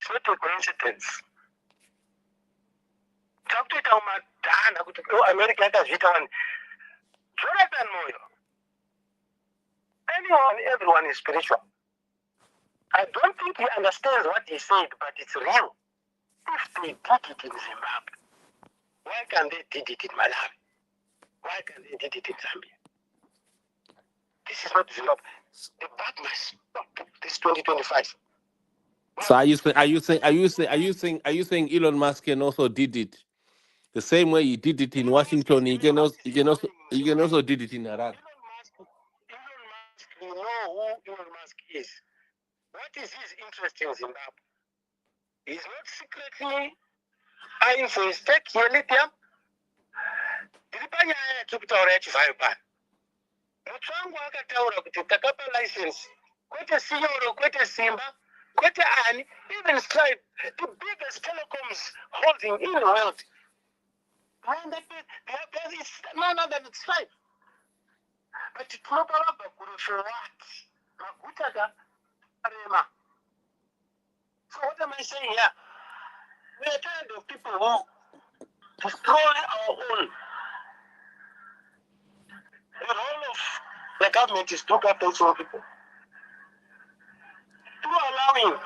It's not a coincidence. Takutoita kumadhana kuti America yakazviita vanhu. Jonathan Moyo. Everyone is spiritual. I don't think he understands what he said, but it's real. If they did it in Zimbabwe, why can't they did it in Malawi? Why can't they did it in Zambia? This is not Zimbabwe. The bug must stop. This is 2025. So are you saying Elon Musk can also did it the same way he did it in Washington? He can also did it in Harare. Elon Musk, we know who Elon Musk is. What is his interest in Zimbabwe? He's not secretly eyeing for his stake here, lithium. Diripanyaya yatokutaura yachivayo pano. Mutsvangu akataura kuti takapa license. Kwete Sinyoro, kwete Simba, kwete Ani, even Stripe, the biggest telecoms holding in the world. And there is none other than Stripe. But it's not about for what? So what am I saying here? We are tired of people who destroy our own. The role of the government is to look after its own people. To allowing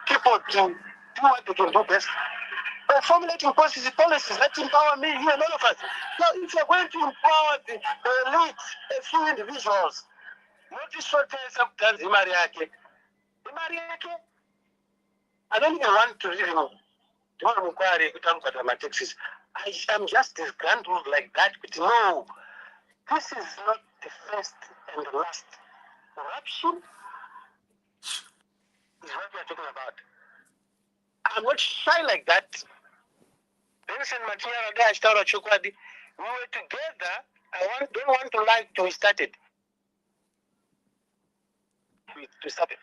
people to do what they can do best. By formulating policies that empower me, you and all of us. So if you're going to empower the elite, a few individuals, not this short time, I don't even want to really do my taxes. I am just disgruntled like that, but no, this is not the first and the last. Corruption is what we are talking about. I'm not shy like that. Vincent Matiara there, Ashtaura Chukwadi, we were together. Don't want to lie till we started. To stop it.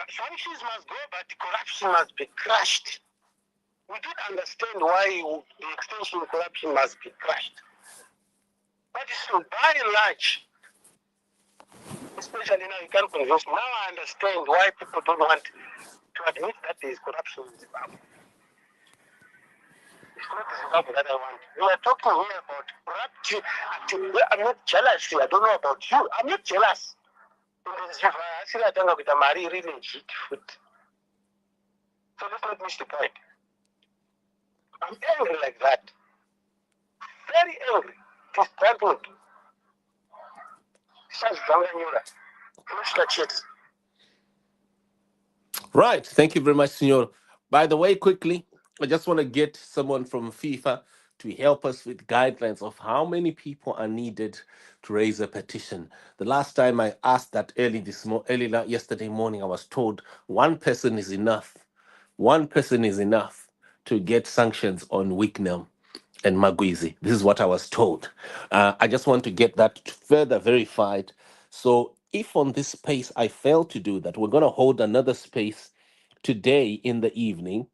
Sanctions must go, but corruption must be crushed. We did understand why the extension of corruption must be crushed. But so by and large, especially now, you can't convince me. Now I understand why people don't want to admit that there is corruption in Zimbabwe. It's not the Zimbabwe that I want. We are talking here about corruption. I'm not jealous. I don't know about you. I'm not jealous. So let's not miss the point. I'm angry like that. Very angry. Disgruntled. Right. Thank you very much, Senor. By the way, quickly, I just want to get someone from FIFA to help us with guidelines of how many people are needed to raise a petition. The last time I asked that yesterday morning, I was told one person is enough. One person is enough to get sanctions on Wicknell and Magwizi. This is what I was told. I just want to get that further verified. So if on this space I fail to do that, we're going to hold another space today in the evening.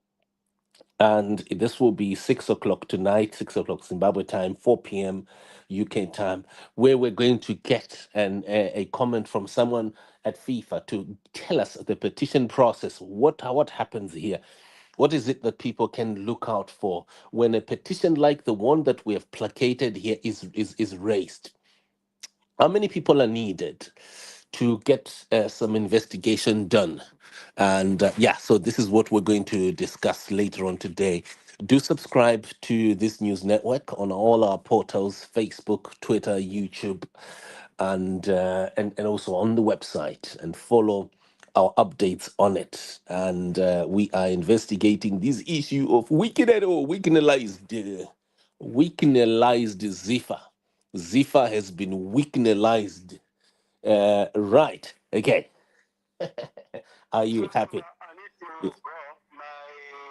And this will be 6 o'clock tonight, 6 o'clock Zimbabwe time, 4 p.m. UK time, where we're going to get a comment from someone at FIFA to tell us the petition process. What happens here? What is it that people can look out for when a petition like the one that we have placated here is raised? How many people are needed to get some investigation done? And so this is what we're going to discuss later on today. Do subscribe to this news network on all our portals: Facebook, Twitter, YouTube, and also on the website, and follow our updates on it. And we are investigating this issue of weakenalized Zifa. Zifa has been weakenalized. Right. Okay. Are you happy? Yeah.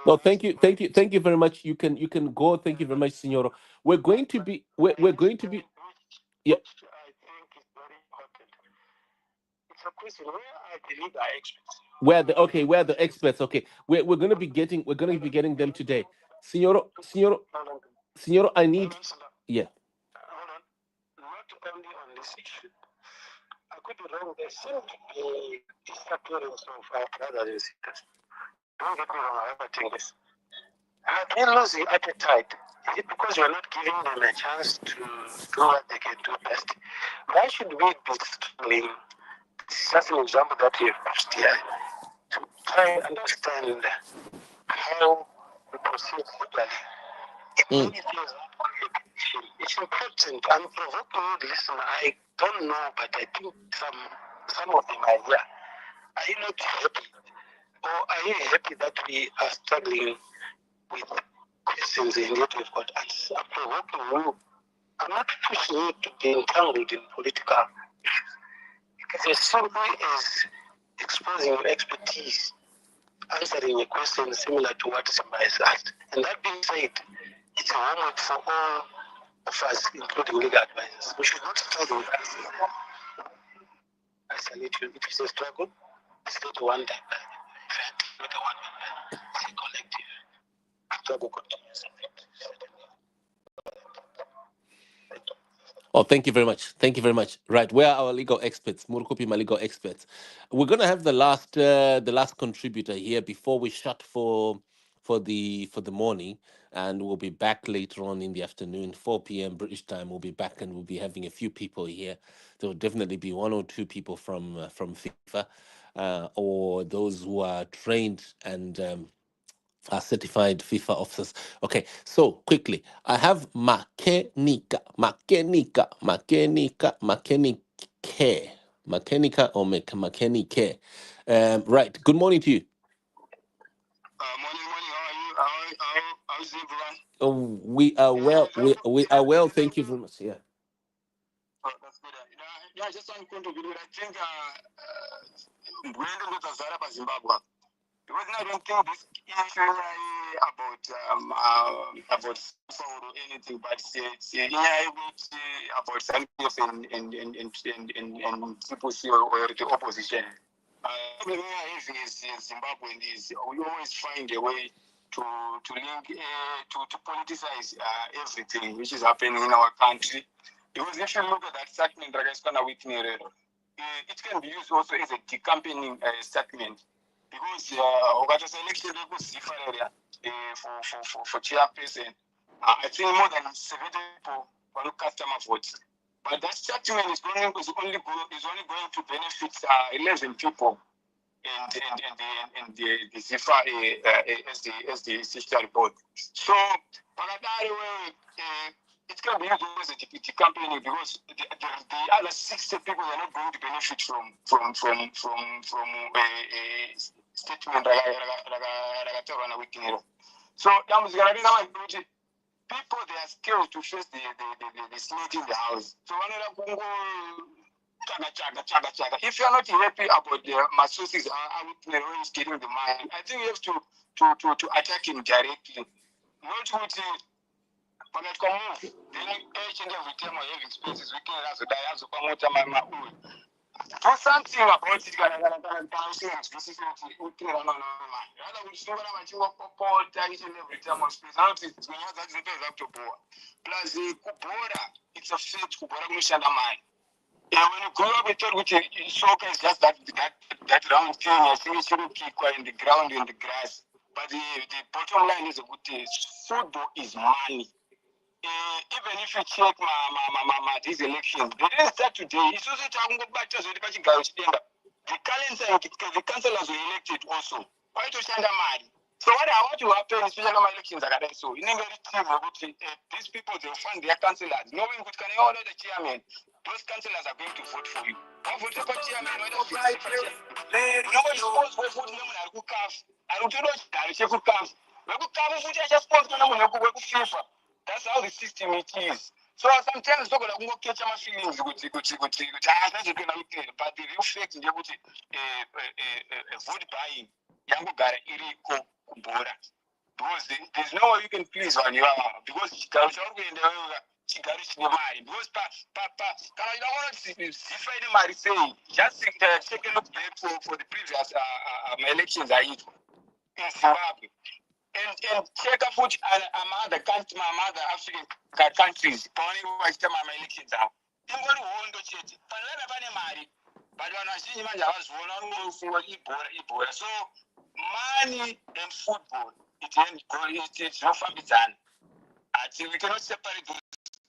No, thank you very much. You can go. Thank you very much, Signoro. We're going to be. Yeah. I think is very important. It's a question where I believe our experts. Where the experts? Okay, we're going to be getting them today. Signoro, I need. Yeah. Hold on. Not only on this issue. could be wrong. There seem to be disappearance of our brothers and sisters. Don't get me wrong, I ever think this. Have they losing appetite? Is it because we're not giving them a chance to do what they can do best? Why should we be struggling? This is just an example that we have used here to try and understand how we proceed legally. It really feels not only a petition. It's important. I'm provoking you, listen. I don't know, but I think some of them are here. Are you not happy? Or are you happy that we are struggling with questions and yet we've got answers? I'm provoking you. I'm not pushing you to be entangled in political issues. Because as simple as exposing your expertise, answering a question similar to what somebody has asked. And that being said, it's a homework for all of us, including legal advisors. We should not struggle with answers. I salute you. It is a struggle. It's not a one-time event, not a one-man event. It's a collective struggle continues. Oh, thank you very much. Thank you very much. Right, where are our legal experts? Murukupi, my legal experts. We're gonna have the last contributor here before we shut for the morning, and we'll be back later on in the afternoon, 4 p.m. British time. We'll be back and we'll be having a few people here. There will definitely be one or two people from FIFA, or those who are trained and are certified FIFA officers. Okay, so quickly, I have Makenika or Makenike. Right, good morning to you. Morning. How's everyone? Oh, we are well. We are well. Thank you very much. Yeah. Oh, that's good. Yeah, I just want to contribute. I think Brandon with Azara Zimbabwe. Because I don't think this issue about Zifa or anything, but it's about something and people see or the opposition. The issue is Zimbabwe is we always find a way to link to politicize everything which is happening in our country. Because if you look at that statement, it can be used also as a decampaigning statement. Because election Zifa area for chairperson, I think more than 70 people want customer votes. But that statement is only going to benefit 11 people in the Zifa as the system report. So, it can be used as a decampaigning because the other 60 people are not going to benefit from a statement so people they are scared to face the snake in the house. So if you are not happy about the resources is getting the money, I think you have to attack him directly. Not with but I come move. Then each and every time I have expenses, we can also die as my own. Do something about it. It's a fate when you grow up with soccer is just that round thing, I think you shouldn't keep in the ground in the grass. But the bottom line is a good thing. Football is money. Even if you check these elections, they didn't start today. It's also talking about the councillors were elected also. Why to send a man? So what I want to happen, especially my elections are getting so. In these people they fund their councillors. Knowing good can order the chairman, those councillors are going to vote for you. Don't vote for chairman, nobody supposed to vote them and who comes. I don't know who comes. Just FIFA. That's how the system it is. So sometimes people don't catch my feelings. But the real fact is vote buying. Because there's no way you can please when you are. Because because you don't want to Zifa anybody saying just take a look back for the previous elections I did in Zimbabwe. And check out which other African countries, my elections out. but when I see him, I was one Ibora. So money and football, it's not family time. I think we cannot separate those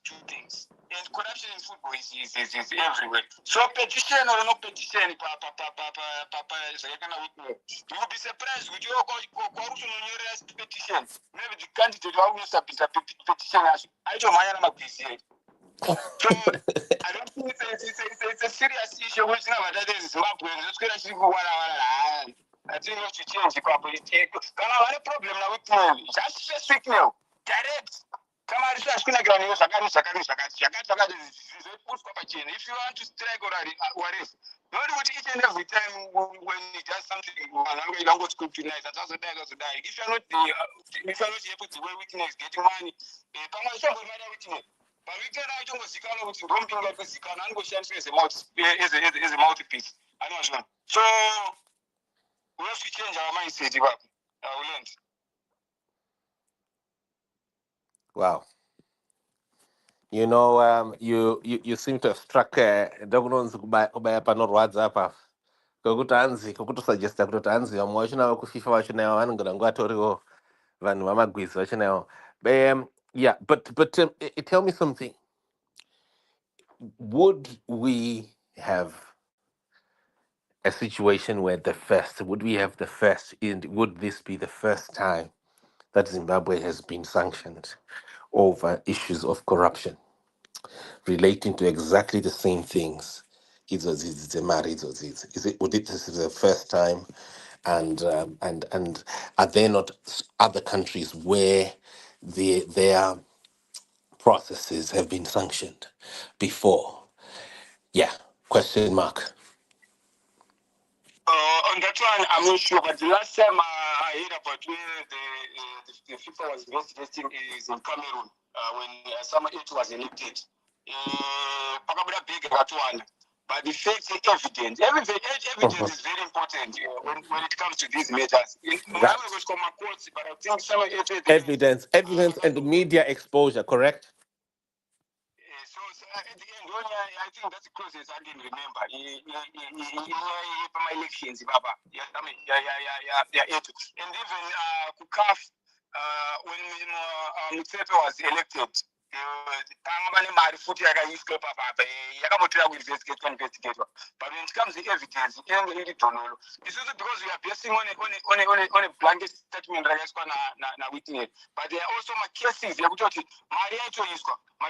two things. And corruption in football is everywhere. So petition or no petition, you will be surprised with your corruption on your petition. Maybe the candidate will always submit a petition as I don't mind Magwizi. So I don't think it's a serious issue which now that is Zimbabwe. I think we have to change the politics. Can I have a problem now with me? Just speak now. Direct. If you want to strike or whatever, not with each and every time when he does something, you don't go to scrutinize. That's also die. If you're not able to wear witness, getting money, but we can write on the Zika, which is bumping like the Zika, and go chance as a mouthpiece. So we have to change our mindset. We learned. Wow. You know, you seem to have struck dognons by panorwadz apa. Kokuti suggest kuti anzi vamwe vachinawo kufifa vachinawo vanongona nguva toriwo vanhu vamagwizi vachinawo. Yeah, but tell me something. Would we have a situation where would this be the first time that Zimbabwe has been sanctioned over issues of corruption relating to exactly the same things? Would this be the first time? And are there not other countries where their processes have been sanctioned before? Yeah, question mark. On that one, I'm not sure, but the last time I heard about where the FIFA was investigating is in Cameroon when Samuel Eto'o was elected. But the facts are evident. Evidence is very important when it comes to these matters. Evidence and media exposure, correct? So at the end, I think that's the closest I can remember. My elections, Baba. And even Kukaf, when Mutsepe was elected, but when it comes to evidence, this is because we are basing on a blanket statement. But there are also my cases. My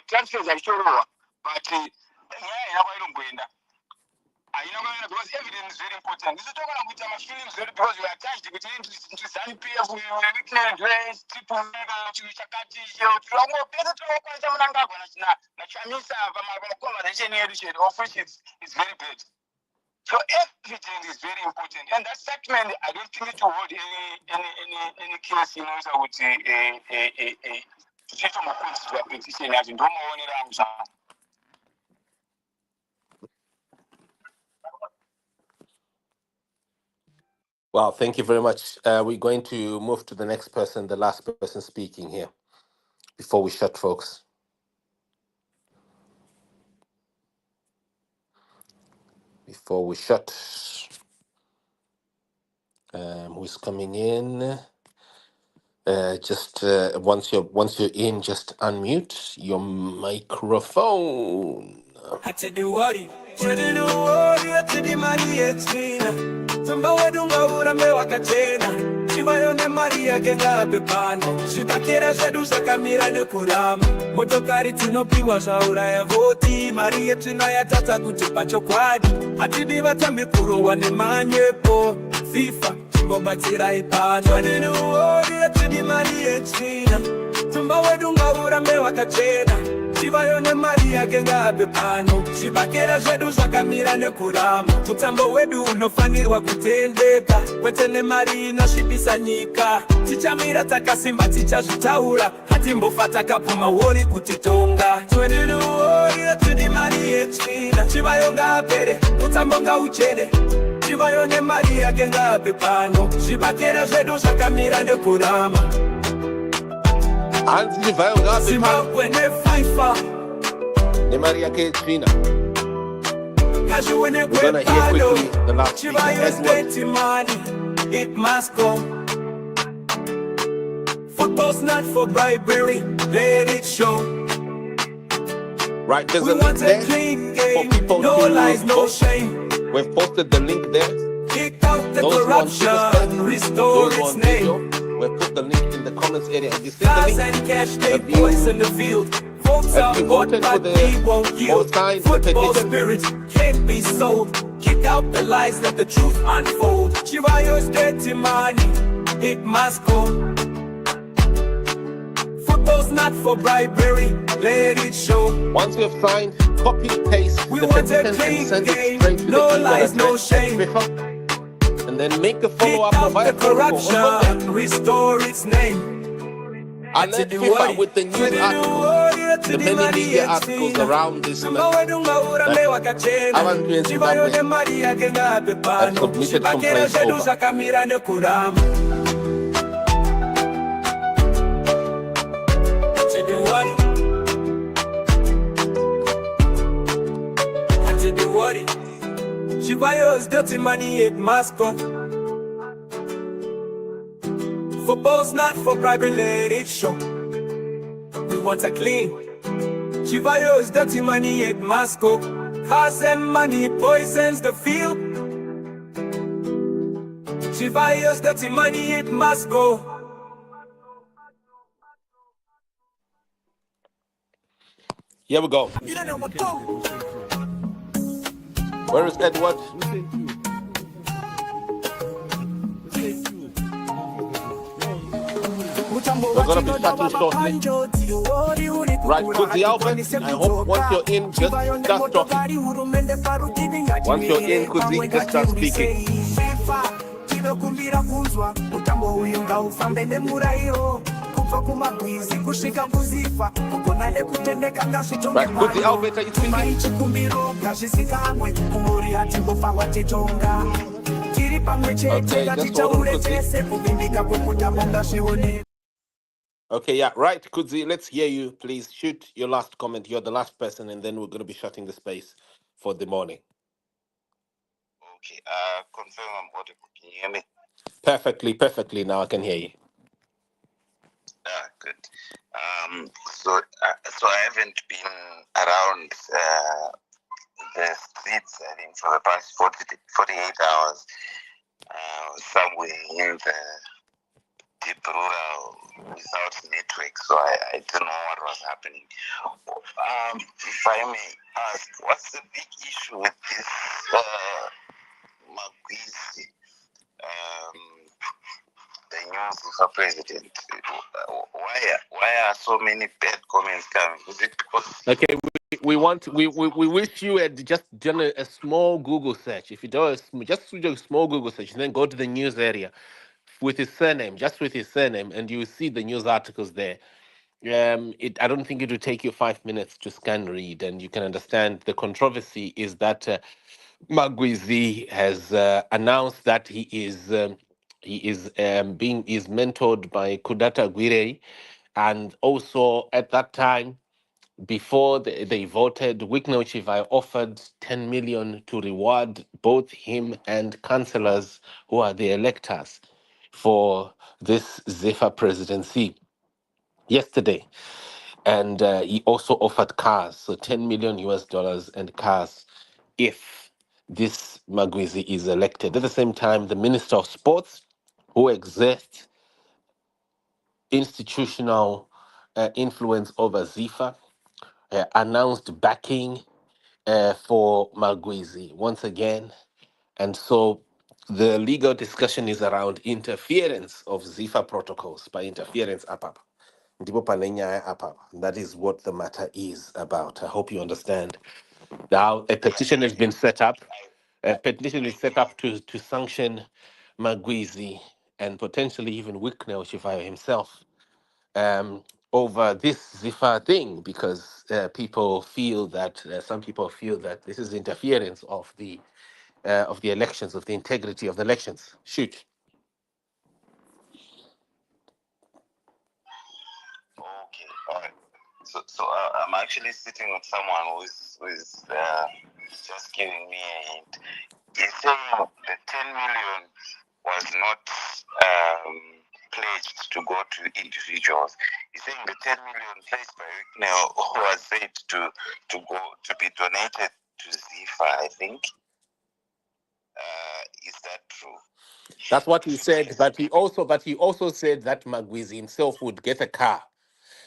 transfers are sure, but because evidence is very important. This is talking about my feelings because we are attached between ZANU-PF, we are Wicknell, is very bad. So evidence is very important, and that statement I don't think it will hold any case in which I would say a petition as in Wow, thank you very much. We're going to move to the next person, the last person speaking here, before we shut, folks. Before we shut, who's coming in? Just once you're in, just unmute your microphone. Chivayone Maria kenga pepano Shibakera zedu sakamira nekurama Motokari tunopiwa zaura ya voti Maria tunayatata kuti pachokwadi Hatidi vatamikuru wane manyepo FIFA chimbobatira ipano Twadini uori atidi Maria china Tumba wedu ngavura mewa kachena Chivayone Maria kenga pepano Shibakera zedu sakamira nekurama Mutambo wedu unofanirwa kutendeka Wetene Maria inashibisa nyika Chichamira takasimba tichazvitaura Hatimbofata kapuma wori kutitonga Twadini uori atidi Maria china Chivayonga apere, utambonga uchene Chivayone Maria kenga pepano Shibakera zedu sakamira nekurama Anzi Chivayonga Zimbabwe ne Fifa ne Maria ke China We're gonna hear quickly the last speaker, Edward. money, it must go. Football's not for bribery, let it show. Right, there's We a link want a there clean for game, people no to lies, no vote. shame. We've posted the link there. Kick out the Those who want corruption, Superstar, restore those who its want video, name. we've put the link in the comments area. Have you seen the Cars link? and cash, they Have you- poison the field. Votes have are you bought, voted for but the- we won't or yield. signed the Football petition? spirit can't be sold. Kick out the lies, let the truth unfold. Chivayo's dirty money, it must go. Football's not for bribery, let it show. Once you have signed, copy, paste We the want a petition clean and send it game, straight to no the email lies, no address at shame. FIFA, and then make a Kick follow-up out mobile the phone call on Monday. corruption, restore its name. Alert FIFA with the news articles, the many media articles around this matter abantu in Zimbabwe have submitted complaints over. Chivayo's dirty money, it must go. Football's not for bribery, let it show. We want a clean. Chivayo's dirty money, it must go. Cars and money poisons the field. Chivayo's dirty money, it must go. Here we go. Where is Edward? We're gonna be starting shortly. Right, Kuzi Albert, I hope once you're in, just start talking. Once you're in, Kuzi, just start speaking. tinokumbira kunzwa mutambo uyu ngaufambe nemurayiro kubva kumagwizi kusvika kuzifa kugona nekutendeka Right, Kuzi Albert, are you speaking? chikumbiro ngazvisikamwe kumuri hatimbofangwa titonga tiri pamwe chete ngatitaure tese kuvimbika kwekutambo ngazvione. Okay, yeah, right, Kuzi, let's hear you. Please shoot your last comment. You're the last person, and then we're going to be shutting the space for the morning. Okay, confirm I'm audible. Can you hear me? Perfectly. Now I can hear you. Good. So I haven't been around the streets, I think, for the past 48 hours. Somewhere in the deep rural without network, so I don't know what was happening. If I may ask, what's the big issue with this Magwizi, the new Zifa president? Why are so many bad comments coming? Is it because? Okay, we wish you had just done a small Google search. If you do just do a small Google search, and then go to the news area with his surname, and you see the news articles there. I don't think it will take you 5 minutes to scan read, and you can understand the controversy is that Magwizi has announced that he is mentored by Kudata Guire, and also at that time, before they voted, Wicknell Chivai offered 10 million to reward both him and councillors who are the electors for this Zifa presidency yesterday. And he also offered cars, so 10 million US dollars and cars if this Magwizi is elected. At the same time, the Minister of Sports, who exerts institutional influence over Zifa, announced backing for Magwizi once again. And so the legal discussion is around interference of Zifa protocols by interference apapa. Ndipo pane nyaya apapa. That is what the matter is about. I hope you understand. Now, a petition has been set up. A petition is set up to sanction Magwizi and potentially even Wicknell Shivayo himself over this Zifa thing, because people feel that some people feel that this is interference of the elections, of the integrity of the elections. Shoot. Okay, all right. So I'm actually sitting with someone who is is just giving me a hint. He's saying the 10 million was not pledged to go to individuals. He's saying the 10 million pledged by Wicknell was said to be donated to Zifa, I think. Is that true? That's what he said, but he also said that Magwizi himself would get a car.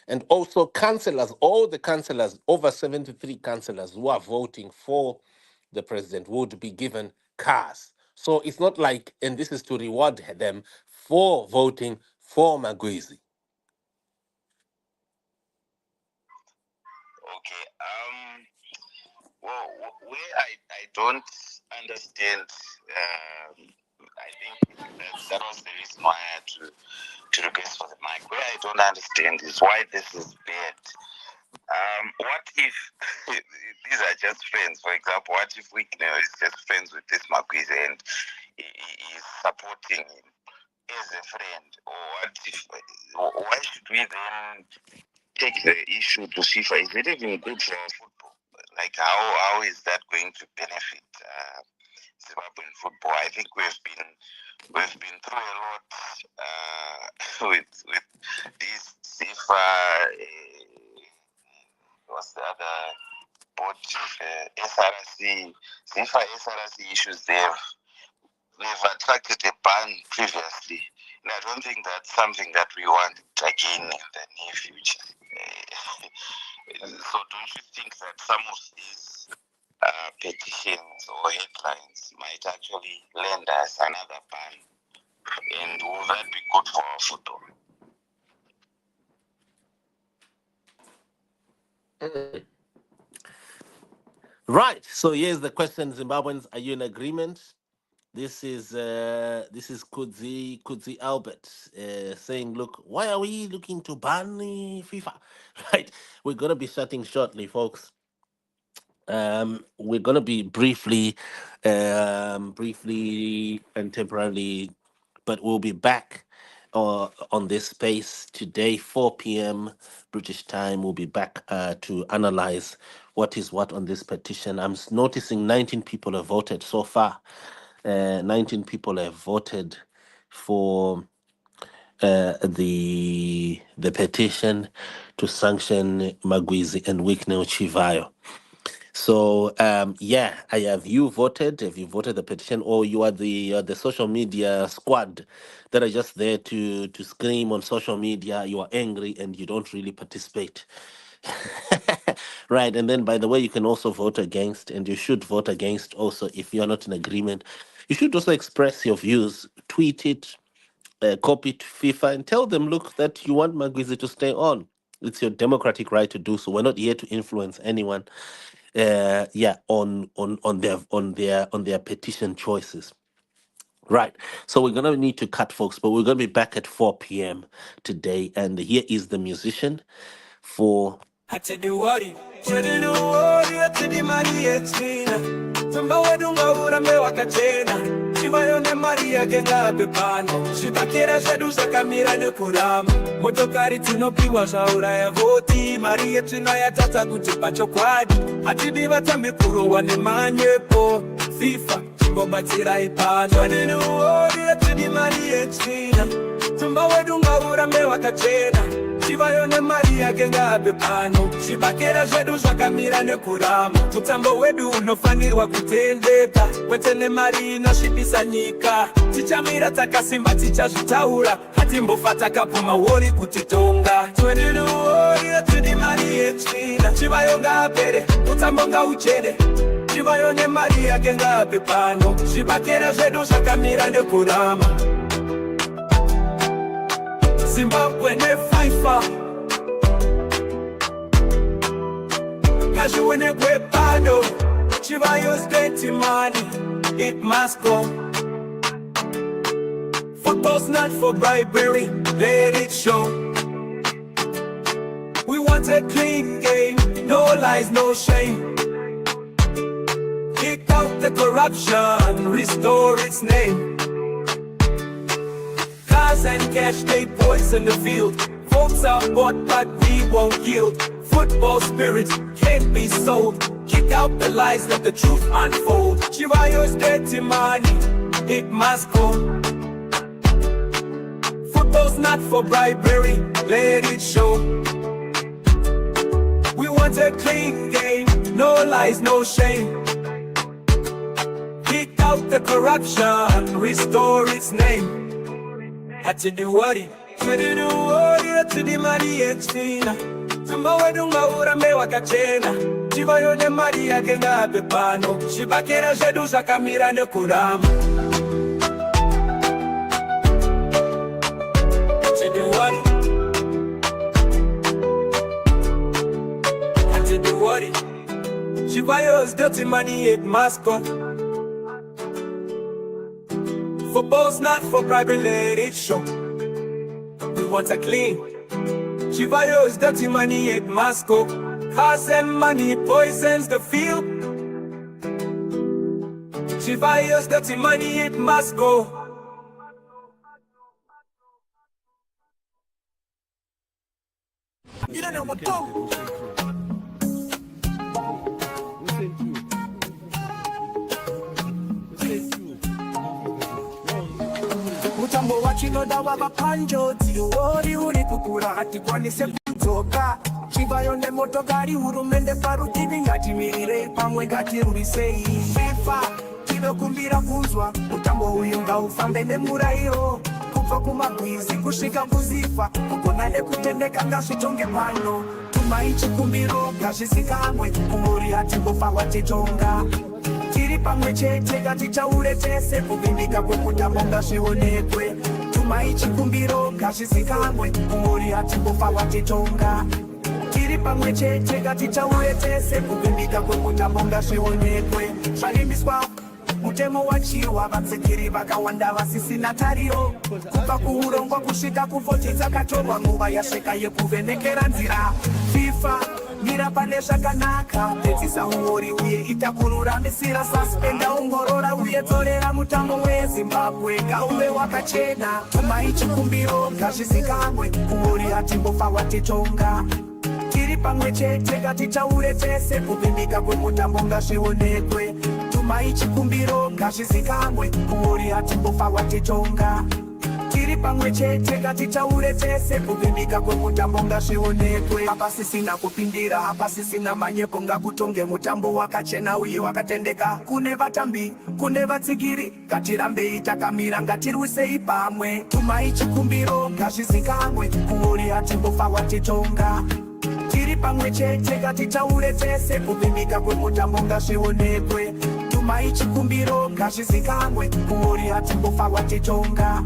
And also councillors, all the councillors, over 73 councillors who are voting for the president would be given cars. So it's not like, and this is to reward them for voting for Magwizi. Okay. Well, where I don't understand, I think that was the reason why I had to request for the mic. Where I don't understand is why this is bad. What if these are just friends? For example, what if Wicknell is just friends with this Magwizi and he is supporting him as a friend? Or what if? Why should we then take the issue to FIFA? Is it even good for football? Like how is that going to benefit Zimbabwean football? I think we've been through a lot with this Zifa. What's the other board? SRC, Zifa SRC issues. They've attracted a ban previously, and I don't think that's something that we want again in the near future. So don't you think that some of these petitions or headlines might actually lend us another ban? And will that be good for our football? Right. So here's the question, Zimbabweans. Are you in agreement? This is Kudzi Albert saying, look, why are we looking to ban FIFA? Right. We're gonna be shutting shortly, folks. We're gonna be briefly and temporarily, but we'll be back on this space today, 4 p.m. British time. We'll be back to analyze what is what on this petition. I'm noticing 19 people have voted so far. 19 people have voted for the petition to sanction Magwizi and Wicknell Chivayo. So have you voted? Have you voted the petition, or you are the social media squad that are just there to scream on social media? You are angry and you don't really participate. Right. And then, by the way, you can also vote against, and you should vote against also if you're not in agreement. You should also express your views, tweet it, copy it to FIFA, and tell them, look, that you want Magwizi to stay on. It's your democratic right to do so. We're not here to influence anyone. On their petition choices. Right. So we're gonna need to cut, folks, but we're gonna be back at 4 p.m. today, and here is the musician for Chimayone Maria genga pepano Shibakera shedu sakamira nekurama Motokari tinopiwa zvaura ya voti Maria tunayatata kuti pachokwadi Hatidiva tamikurowa nemanyepo FIFA chimbobatsira ipano Twanini uori yatidi Maria china Tumba wedu ngaurambe wakachena Chimayone Maria genga pepano Shibakera shedu sakamira nekurama Mutambo wedu unofanirwa kutendeka Wetene Maria inashibisa nyika Tichamira takasimba tichazvitaura Hatimbofata kapuma wori kutitonga Twenini uori yatidi Maria china Chivayonga apere, utambonga uchede Chivayone Maria genga pepano Shibakera shedu sakamira nekurama Zimbabwe ne Fifa Kashuwe ne kwepano Chivayo's dirty money, it must go Football's not for bribery, let it show We want a clean game, no lies, no shame Kick out the corruption, restore its name Cars and cash, they poison the field Votes are bought but we won't yield Football spirit can't be sold Kick out the lies, let the truth unfold. Chivayo's dirty money, it must go. Football's not for bribery, let it show. We want a clean game, no lies, no shame. Kick out the corruption, restore its name. Had to do what it, to the money extina. Zimbabwe dungaura mewa kachena. Chivayo de Maria kenga pepano. Shibakera zedu zakamira ne kurama. To do what it, had to do what it. Chivayo's dirty money, it must go. Football's not for bribery, let it show. We want a clean. Chivayo's dirty money, it must go. Cars and money poisons the field. Chivayo's dirty money, it must go. You don't know what to do. Mutambo wachinoda wabapanjo tiori uri kukura hati kwanise kutoka. Chivayo ne motokari hurumende parutivi ngatimirire pamwe ngatirurisei. Fifa tinokumbira kunzwa mutambo uyu ngaufambe nemurayiro. Kubva kuMagwizi kusvika kuZifa kugona nekutendeka ngazvitonge pano. Tumai chikumbiro ngazvizikamwe kumuri hatimbofa watitonga. Tiri pamwe chete ngatichaure tese kuvimbika kwekutambo ngazvionekwe. Tumai chikumbiro ngazvizikamwe kumuri hatimbofa watitonga. Tiri pamwe chete ngatichaure tese kuvimbika kwekutambo ngazvionekwe. Zvalimbiswa mutemo wachirwa vatsigiri vakawanda vasisina tariro. Kubva kuurongwa kusvika kuvhoti dzakatorwa nguva yasvika yekuvhenekera nzira. FIFA mira pane zvakanaka, pedzisa uori uye ita kururamisira. Suspenda ongorora uye dzorera mutambo weZimbabwe ngauve wakachena. Tumai chikumbiro ngazvizikamwe uori hatimbofa watitonga. Tiri pamwe chete ngatichaure tese kuvimbika kwemutambo ngazvionekwe. Tumai chikumbiro ngazvizikamwe uori hatimbofa watitonga. Tiri pamwe chete ngatichaure tese kuvimbika kwemutambo ngazvionekwe. Hapasisina kupindira, hapasisina manyepo, ngakutonge mutambo wakachena uye wakatendeka. Kune vatambi, kune vatsigiri, ngatirambei takamira, ngatirwisei pamwe. Tumai chikumbiro ngazvizikamwe uori hatimbofa watitonga. Tiri pamwe chete ngatichaure tese kuvimbika kwemutambo ngazvionekwe. Tumai chikumbiro ngazvizikamwe uori hatimbofa watitonga.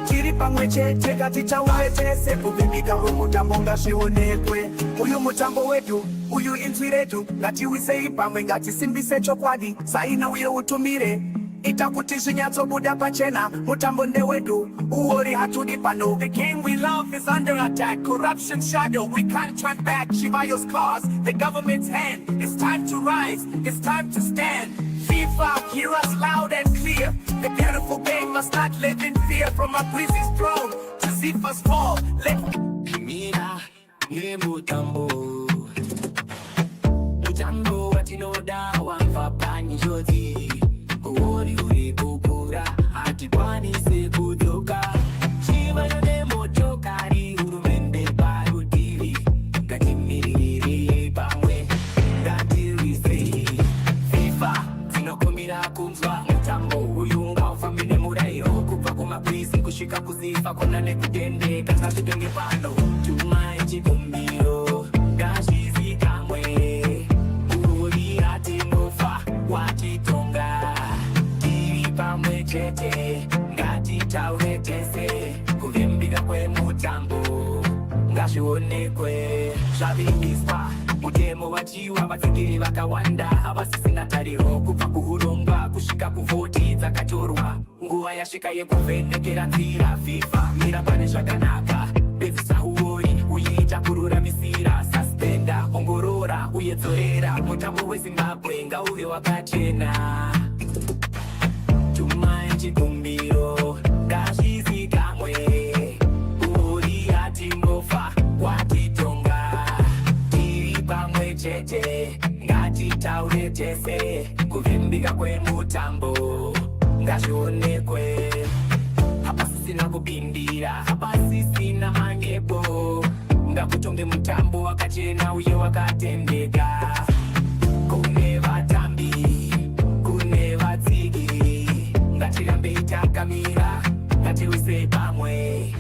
Tiri pamwe chete ngatichaure tese kuvimbika kwemutambo ngazvionekwe. Uyu mutambo wedu, uyu inzwi redu, ngatiwisei pamwe, ngatisimbise chokwadi. Saina uye utumire, ita kuti zvinyatsobuda pachena. Mutambo ndewedu, uori hatudi pano. The game we love is under attack, corruption shadow, we can't turn back. Chivayo's cause, the government's hand. It's time to rise, it's time to stand. FIFA, hear us loud and clear. The beautiful game must not live in fear. From Magwizi's throne to Zifa's fall, let Mira, mutambo mutambo watinoda wamfapani joti. Uori uri kukura hatikwanise kutoka. Chivayo ne motokari hurumende parutivi ngatimirire pamwe ngatirwisei. FIFA tinokumbira kunzwa mutambo uyu ngaufambe nemurayiro. Kubva kuMagwizi kusvika kuZifa kona nekutendeka ngazvitonge pano. Tumai chikumbiro ngazvizikamwe uori hatimbofa watitonga. Tiri pamwe chete ngatitaure tese kuvimbika kwemutambo ngazvionekwe. Zvavimbiswa mutemo wachiwa, vatsigiri vakawanda havasisina tariro. Kubva kuurongwa kusvika kuvhoti dzakatorwa, nguva yasvika yekuvhenekera nzira. FIFA mira pane zvakanaka, pedzisa uori uye ita kururamisira. Suspenda ongorora uye dzorera, mutambo weZimbabwe ngauve wakachena. Tumai chikumbiro ngazvizikamwe uori hatimbofa watitonga. Tiri pamwe chete ngati ngatitaure tese kuvimbika kwemutambo ngazvionekwe hapasisina kupindira hapasisina mangepo ngakutonge mutambo wakachena uye wakatendeka kune vatambi kune vatsiki ngatirambe takamira ngatiuse pamwe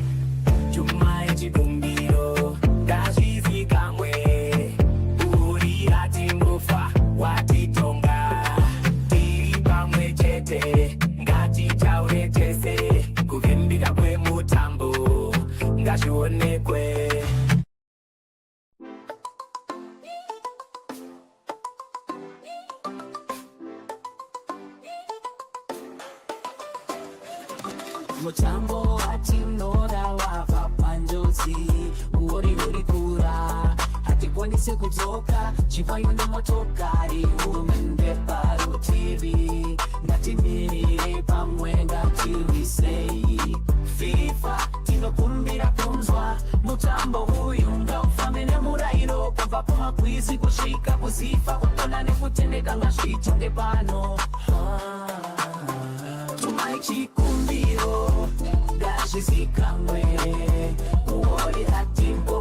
chuma yechikumbiro ngazvizikamwe uri atingofa watitonga tiri pamwe chete ngatitaure tese kuvimbika kwemutambo ngazvionekwe mutambo atinora wava panjodzi uri kura hatikwanise kudzoka chivayo nemotokari hurumende parutivi ngatimirire pamwe ngatirwisei fifa tinokumbira kunzwa mutambo uyu ngaufambe nemurayiro kubva pamagwizi kusvika kuzifa kutona nekutendeka ngazvitonge pano tumai chikumbiro ngazvizikamwe uori hatimbo